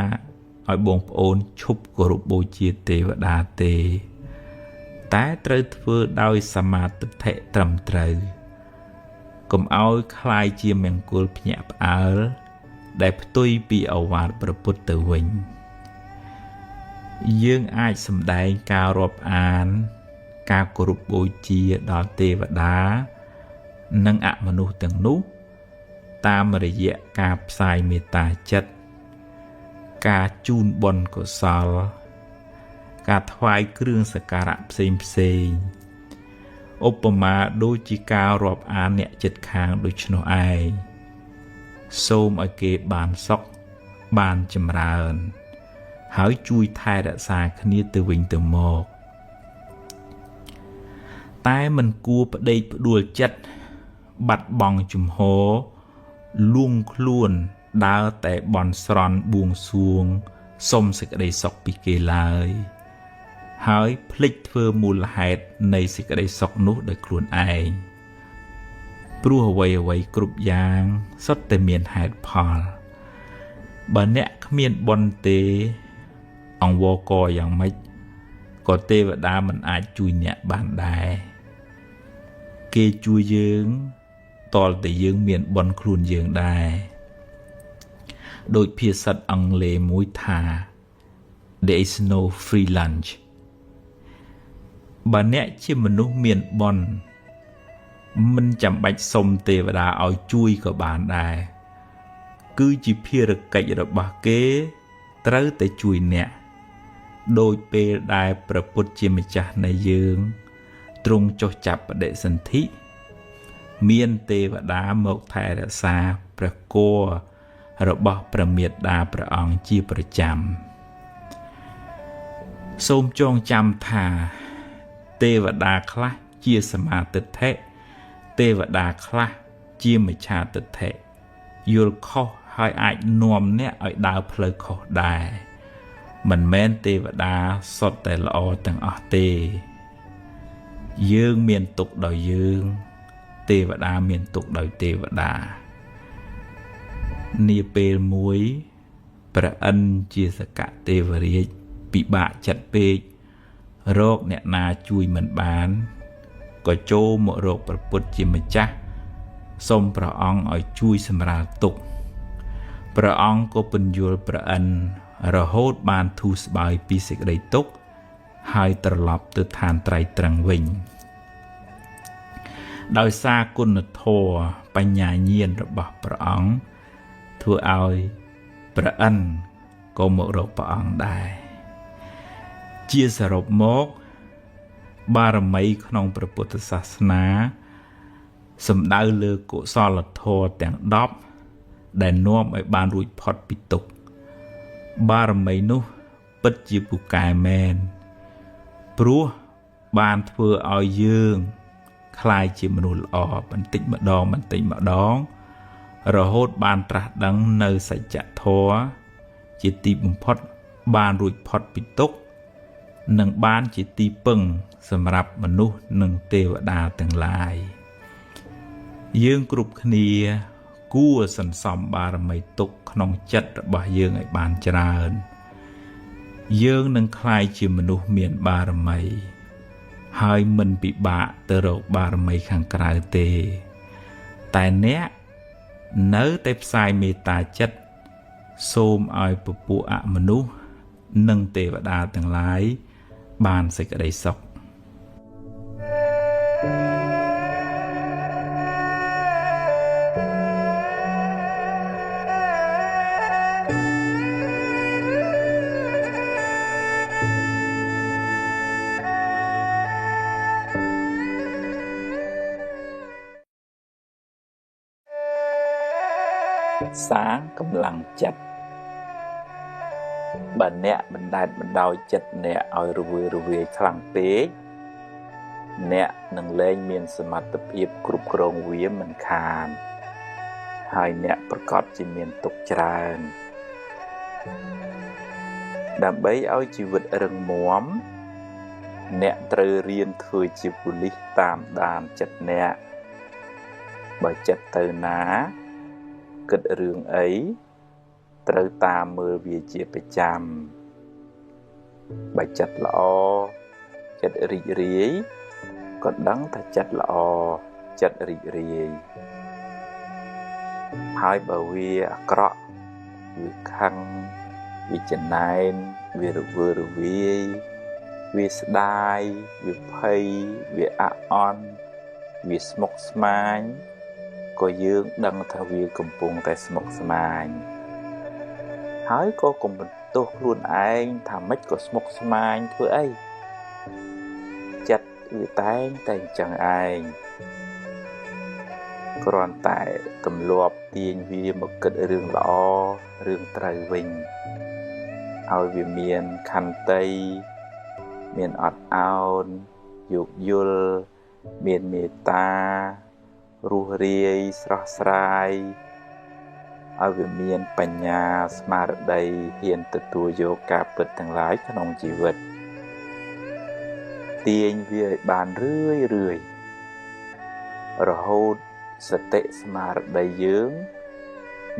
ឲ្យបងប្អូនឈប់គោរពបូជាទេវតាទេតែត្រូវធ្វើដោយសមាទិដ្ឋិត្រឹមត្រូវកុំឲ្យคล้ายជាមង្គលភ្ញាក់ផ្អើលដែលផ្ទុយពីឱវាទព្រះពុទ្ធទៅវិញយើងអាចសម្ដែងការរាប់អានការគោរពបូជាដល់ទេវតានិងអមនុស្សទាំងនោះតាមរយៈការផ្សាយមេត្តាចិត្តការជូនបុណ្យកុសលការថ្វាយគ្រឿងសក្ការៈផ្សេងឧបមាដូចជាការរាប់អានអ្នកជិតខាងដូច្នោះឯងសូមឲ្យគេបានសុខបានចម្រើនហើយជួយថែរក្សាគ្នាទៅវិញទៅមកតែមិនគួរផ្ដេកផ្ដួលចិត្តបាត់បង់ជំហរលួងខ្លួនដើរតែបន់ស្រន់បួងសួងសុំសេចក្តីសុខពីគេឡើយហើយភ្លេចធ្វើមូលហេតុនៃសេចក្តីសុខនោះដោយខ្លួនឯងព្រោះអ្វីគ្រប់យ៉ាងសុទ្ធតែមានហេតុផលបើអ្នកគ្មានបុណ្យទេអង្វរកយ៉ាងម៉េចក៏ទេវតាមិនអាចជួយអ្នកបានដែរគេជួយយើងតលតែយើងមានបុណ្យខ្លួនយើងដែរដោយភាសាអង់គ្លេសមួយថា there is no free lunch បើអ្នកជាមនុស្សមានបុណ្យមិនចាំបាច់សុំទេវតាឲ្យជួយក៏បានដែរគឺជាភារកិច្ចរបស់គេត្រូវតែជួយអ្នកដោយពេលដែលព្រះពុទ្ធជាម្ចាស់នៃយើងទ្រង់ចុះចាប់បដិសន្ធិមានទេវតាមកថែរក្សាព្រះគភ៌របស់ព្រះមេត្តាព្រះអង្គជាប្រចាំសូមចងចាំថាទេវតាខ្លះជាសមាទិដ្ឋិទេវតាខ្លះជាមិច្ឆាទិដ្ឋិយល់ខុសហើយអាចនាំអ្នកឲ្យដើរផ្លូវខុសដែរមិនមែនទេវតាសុទ្ធតែល្អទាំងអស់ទេយើងមានទុក្ខដោយយើងទេវតាមានទុក្ខដោយទេវតានាពេលមួយព្រះឥន្ទជាសកទេវរាជពិបាកចិត្តពេករកអ្នកណាជួយមិនបានក៏ចូលមករកព្រះពុទ្ធជាម្ចាស់សូមព្រះអង្គឲ្យជួយសម្រាលទុក្ខព្រះអង្គក៏ពន្យល់ព្រះឥន្ទរហូតបានធូរស្បើយពីសេចក្តីទុក្ខហើយត្រឡប់ទៅឋានត្រៃត្រឹងវិញដោយសារគុណធម៌បញ្ញាញាណរបស់ព្រះអង្គធ្វើឲ្យព្រះឥន្ទក៏មករកព្រះអង្គដែរជាសរុបមកបារមីក្នុងព្រះពុទ្ធសាសនាសំដៅលើកុសលធម៌ទាំង10ដែលនាំឲ្យបានរួចផុតពីទុក្ខបារមីនោះពិតជាពូកែមែនព្រោះបានធ្វើឲ្យយើងคล้ายជាមនុស្សល្អបន្តិចម្ដងរហូតបានត្រាស់ដឹងនៅសច្ចធម៌ជាទីបំផុតបានរួចផុតពីទុក្ខនិងបានជាទីពឹងសម្រាប់មនុស្សនិងទេវតាទាំងឡាយយើងគ្រប់គ្នាគួរសន្សំបារមីទុក្ខក្នុងចិត្តរបស់យើងឲ្យបានច្រើនយើងនឹងក្លាយជាមនុស្សមានបារមីហើយមិនពិបាកទៅរកបារមីខាងក្រៅទេតែអ្នកនៅតែផ្សាយមេត្តាចិត្តសូមឲ្យពពួកអមនុស្សនិងទេវតាទាំងឡាយបានសេចក្តីសុខ សាងកម្លាំងចិត្តបើអ្នកបណ្ដែតបណ្ដោយចិត្តអ្នកឲ្យរវើរវាយខ្លាំងពេកអ្នកនឹងលែងមានសមត្ថភាពគ្រប់គ្រងវាមិនខានហើយអ្នកប្រកាសជាមានទុក្ខច្រើនដើម្បីឲ្យជីវិតរឹងមាំអ្នកត្រូវរៀនធ្វើជាប៉ូលីសតាមដានចិត្តអ្នកបើចិត្តទៅណាគិតរឿងអីត្រូវតាមមើលវាជាប្រចាំបើចិត្តល្អចិត្តរីករាយក៏ដឹងថាចិត្តល្អចិត្តរីករាយហើយបើវាអាក្រក់វាខឹងវាចំណែនវារវើរវាយវាស្ដាយវាភ័យវាអាក់អន់វាស្មុគស្មាញក៏យើងដឹងថាវាកំពុងតែស្មុគស្មាញហើយក៏កុំបន្ទោសខ្លួនឯងថាម៉េចក៏ស្មុគស្មាញធ្វើអីចិត្តវាតែងតែអញ្ចឹងឯងគ្រាន់តែទម្លាប់ទាញវាមកគិតរឿងល្អរឿងត្រូវវិញឲ្យវាមានខន្តីមានអត់ឱនយោគយល់មានមេត្តារស់រាយស្រស់ស្រាយឲ្យវាមានបញ្ញាស្មារតីហ៊ានទទួលយកការពិតទាំងឡាយក្នុងជីវិតទាញវាឲ្យបានរឿយរហូតសតិស្មារតីយើង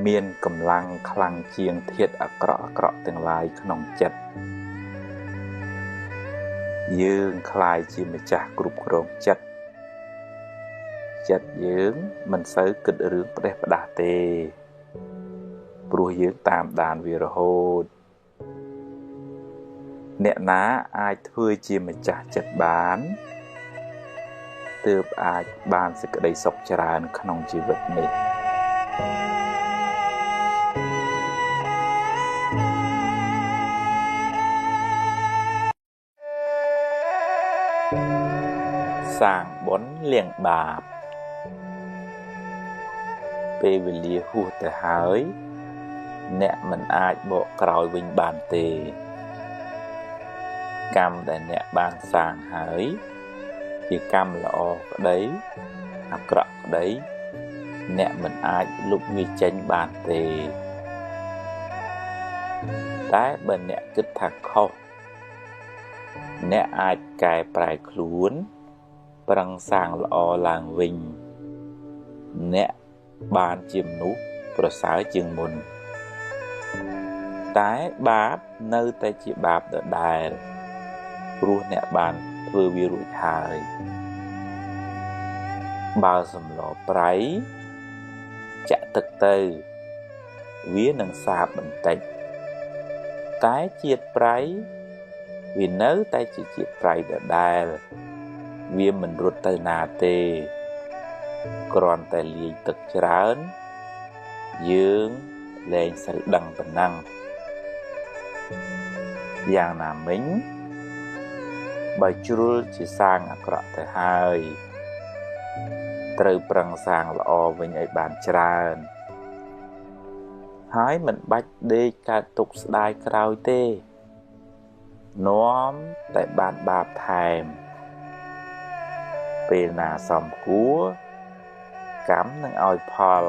មានកម្លាំងខ្លាំងជាងធាតុអាក្រក់ទាំងឡាយក្នុងចិត្តយើងក្លាយជាម្ចាស់គ្រប់គ្រងចិត្តយើងមិនសូវគិតរឿងផ្ដេសផ្ដាស់ទេព្រោះយើងតាមដានវារហូតអ្នកណាអាចធ្វើជាម្ចាស់ចិត្តបានទើបអាចបានសេចក្តីសុខច្រើនក្នុងជីវិតនេះសាងបុណ្យលាងបាបពេលវេលាហួសទៅហើយអ្នកមិនអាចបកក្រោយវិញបានទេកម្មដែលអ្នកបានសាងហើយជាកម្មល្អក្តីអាក្រក់ក្តីអ្នកមិនអាចលុបវាចេញបានទេតែបើអ្នកគិតថាខុសអ្នកអាចកែប្រែខ្លួនប្រឹងសាងល្អឡើងវិញអ្នកបានជាមនុស្សប្រសើរជាងមុនតែបាបនៅតែជាបាបដដែលព្រោះអ្នកបានធ្វើវារួចហើយបើសម្លប្រៃចាក់ទឹកទៅវានឹងសាបបន្តិចតែជាតិប្រៃវានៅតែជាជាតិប្រៃដដែលវាមិនរត់ទៅណាទេគ្រាន់តែលាយទឹកច្រើនយើងលែងសូវដឹងប៉ុណ្ណឹងយ៉ាងណាមិញបើជ្រុលជាសាងអាក្រក់ទៅហើយត្រូវប្រឹងសាងល្អវិញឲ្យបានច្រើនហើយមិនបាច់ដេកកើតទុក្ខស្ដាយក្រោយទេនាំតែបានបាបថែមពេលណាសមគួរកម្មនឹងឲ្យផល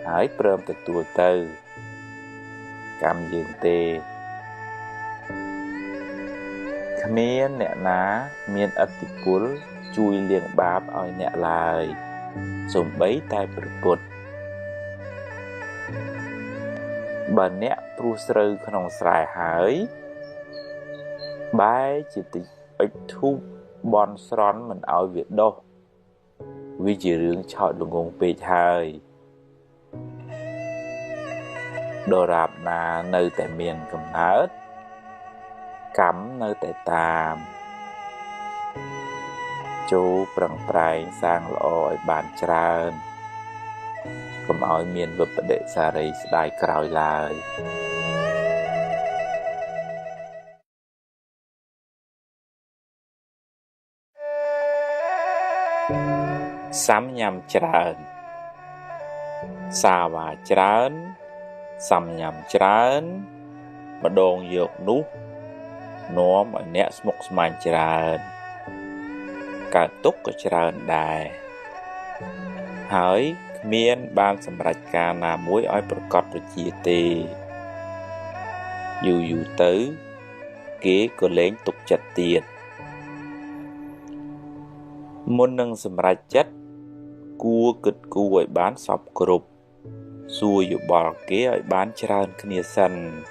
ហើយព្រមទទួលទៅកម្មយើងទេគ្មានអ្នកណាមានឥទ្ធិពលជួយលាងបាបឲ្យអ្នកឡើយសូម្បីតែព្រះពុទ្ធបើអ្នកព្រោះស្រូវក្នុងស្រែហើយបែរជាតិចអុជធូបបន់ស្រន់មិនឲ្យវាដុះវាជារឿងឆោតល្ងង់ពេកហើយដរាបណានៅតែមានកំណើតកម្មនៅតែតាមចូលប្រឹងប្រែងសាងល្អឲ្យបានច្រើនកុំឲ្យមានវិប្បដិសារីស្ដាយក្រោយឡើយសាំញ៉ាំច្រើន xa và trán xăm nhằm trán mà đồn dược nút nó mà nét mục màn trán cả túc của trán đài hỏi miên ban sầm rạch ca là muối oi bật cọt rồi chia tê dù tới kế có lên tục chặt tiền môn nâng sầm rạch chất cua kịch cua bán sọc cục xuôi dù bỏ kế ở bán tràn kia sân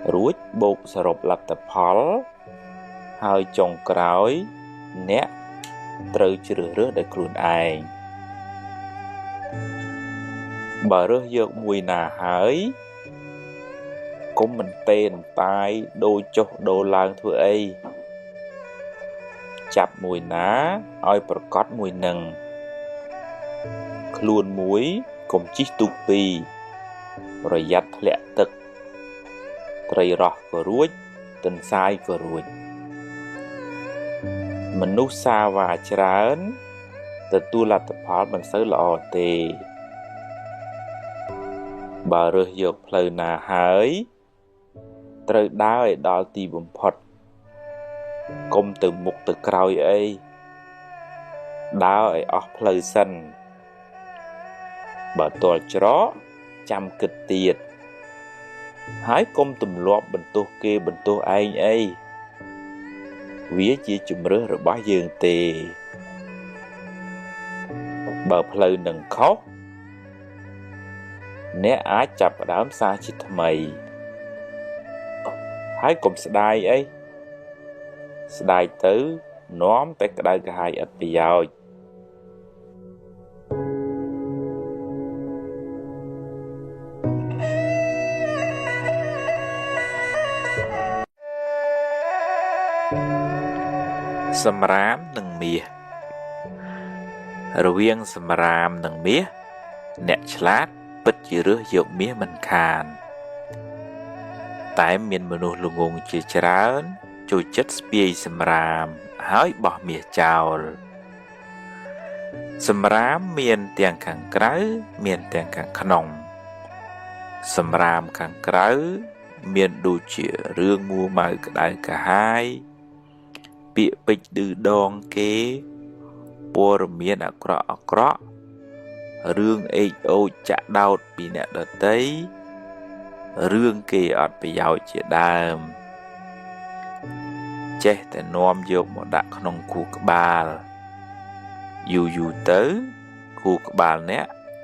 rút bột sập lật tập hó hơi trồng cõi nét từ chữ rửa để khuôn ai bà rửa dược mùi nà hỡi cũng mình tên tay đôi chốt đô lang thua ấy chạp mùi ná oi bật cót mùi nâng khuôn muối cùng chiếc tu pi rồi dắt lẹ tực rồi rọt của ruột tình sai của ruột mình nút xa và trán từ tu là tập hóa mình sẽ lọ tề bà rửa dược lời nà hỡi trời đá ở đó tì bùm phật cùng từ mục từ kroi ấy đá ở ọc lời sân bà tòa chó chăm kịch tiệt hãy công tùm lọp bình tô kê bình tô anh ấy vía chia chùm rửa rồi bá dương tề bà lời nâng khóc né á chập đám xa chít mày hãy cùng sài ấy sài tứ nóm tới cái đại hai ít bây giờ sầm rám nâng mía rồi viên sầm rám nâng mía nẹt chát bứt chỉ rửa dược mía mình khàn tại miền manu lùng ngùng chỉ trán chui chất spie sầm rám hái bỏ mía chào sầm rám miền tiền càng trái miền tiền càng khòng sầm rám càng trái miền đủ chỉ rương mua mày đại cả hai bị bịch từ đòn kế bùa miền ở cọ rương ấy ô chạ đau bị nẹt đợt tấy rương kì ọt bị giàu chỉ đàm chếtแต่นอมយកមកដាក់ក្នុងគូក្បាលយូរទៅគូក្បាលនេះ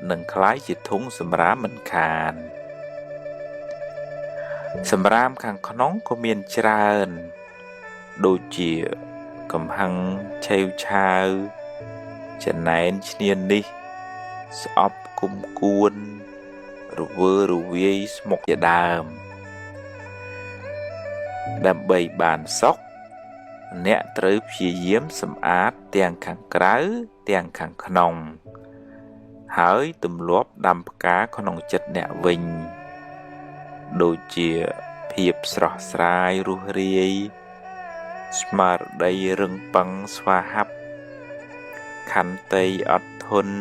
នឹងคล้ายជាធុងសម្រាមមិនខានសម្រាមខាងក្នុងក៏មានច្រើនដូចជាកំហឹងឆេវឆាវចំណែនឈ្នាននេះស្អប់គុំគួនរវើរវាយស្មុកជាដើមដើម្បីបានសុខអ្នកត្រូវព្យាយាមសម្អាតទាំងខាងក្រៅទាំងខាងក្នុងហើយទម្លាប់ដាំផ្កាក្នុងចិត្តអ្នកវិញដូចជាភាពស្រស់ស្រាយរស់រាយស្មារតីរឹងប៉ឹងស្វាហាប់ខន្តីអត់ធន់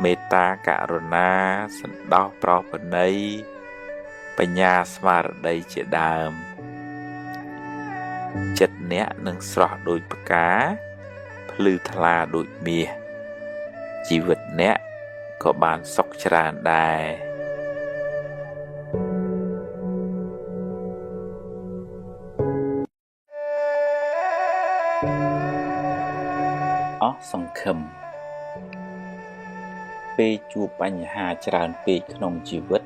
មេត្តាករុណាសន្តោសប្រោសប្រណីបញ្ញាស្មារតីជាដើមចិត្តអ្នកនឹងស្រស់ដូចផ្កាភ្លឺថ្លាដូចមាសជីវិតអ្នកក៏បានសុខច្រើនដែរអស់សង្ឃឹមពេលជួបបញ្ហាច្រើនពេកក្នុងជីវិត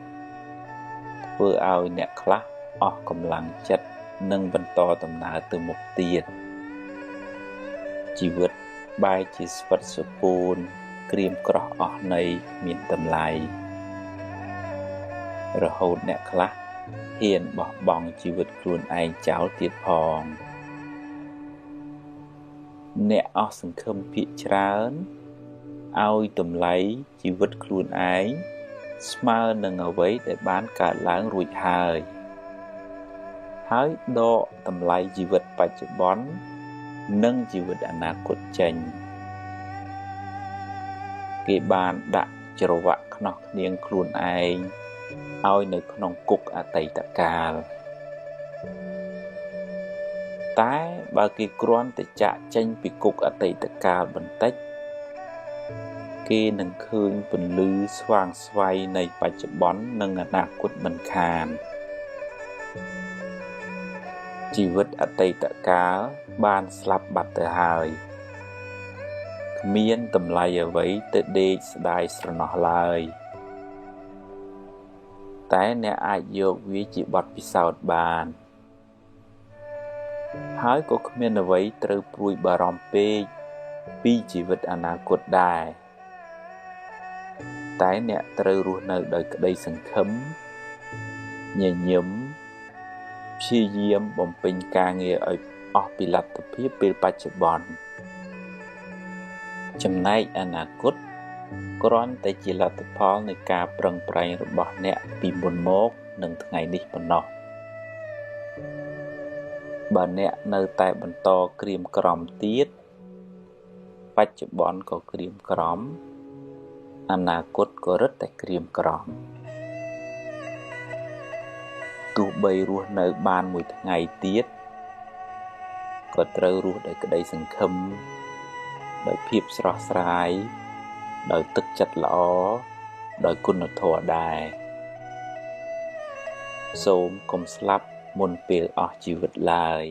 ធ្វើឲ្យអ្នកខ្លះអស់កម្លាំងចិត្តនិងបន្តដំណើរទៅមុខទៀតជីវិតបែរជាស្វិតសុពូនក្រៀមក្រោះអស់នៃមានតម្លៃរហូតអ្នកខ្លះហ៊ានបោះបង់ជីវិតខ្លួនឯងចោលទៀតផងអ្នកអស់សង្ឃឹមភាគច្រើនឲ្យតម្លៃជីវិតខ្លួនឯងស្មើនឹងអ្វីដែលបានកើតឡើងរួចហើយដកតម្លៃជីវិតបច្ចុប្បន្ននិងជីវិតអនាគតចេញគេបានដាក់ ច្រវាក់ខ្នោះនាងខ្លួនឯងឲ្យនៅក្នុងគុកអតីតកាលតែបើគេគ្រាន់តែចាក់ចេញពីគុកអតីតកាលបន្តិចគេនឹងឃើញពន្លឺស្វាងស្វ័យនៃបច្ចុប្បន្ននិងអនាគតមិនខានជីវិតអតីតកាលបានស្លាប់បាត់ទៅហើយគ្មានតម្លៃអ្វីទៅដេកស្ដាយស្រណោះឡើយតែអ្នកអាចយកវាជាបទពិសោធន៍បានហើយក៏គ្មានអ្វីត្រូវព្រួយបារម្ភពេកពីជីវិតអនាគតដែរតែអ្នកត្រូវរស់នៅដោយក្តីសង្ឃឹមញញឹមព្យាយាមបំពេញការងារឲ្យអស់ពីលទ្ធភាពពេលបច្ចុប្បន្នចំណែកអនាគតគ្រាន់តែជាលទ្ធផលនៃការប្រឹងប្រែងរបស់អ្នកពីមុនមកនិងថ្ងៃនេះប៉ុណ្ណោះបើអ្នកនៅតែបន្តក្រៀមក្រំទៀតបច្ចុប្បន្នក៏ក្រៀមក្រំអនាគតក៏រឹតតែក្រៀមក្រំទោះបីរស់នៅបានមួយថ្ងៃទៀតក៏ត្រូវរស់ដោយក្តីសង្ឃឹមដោយភាពស្រស់ស្រាយដោយទឹកចិត្តល្អដោយគុណធម៌ដែរសូមកុំស្លាប់មុនពេលអស់ជីវិតឡើយ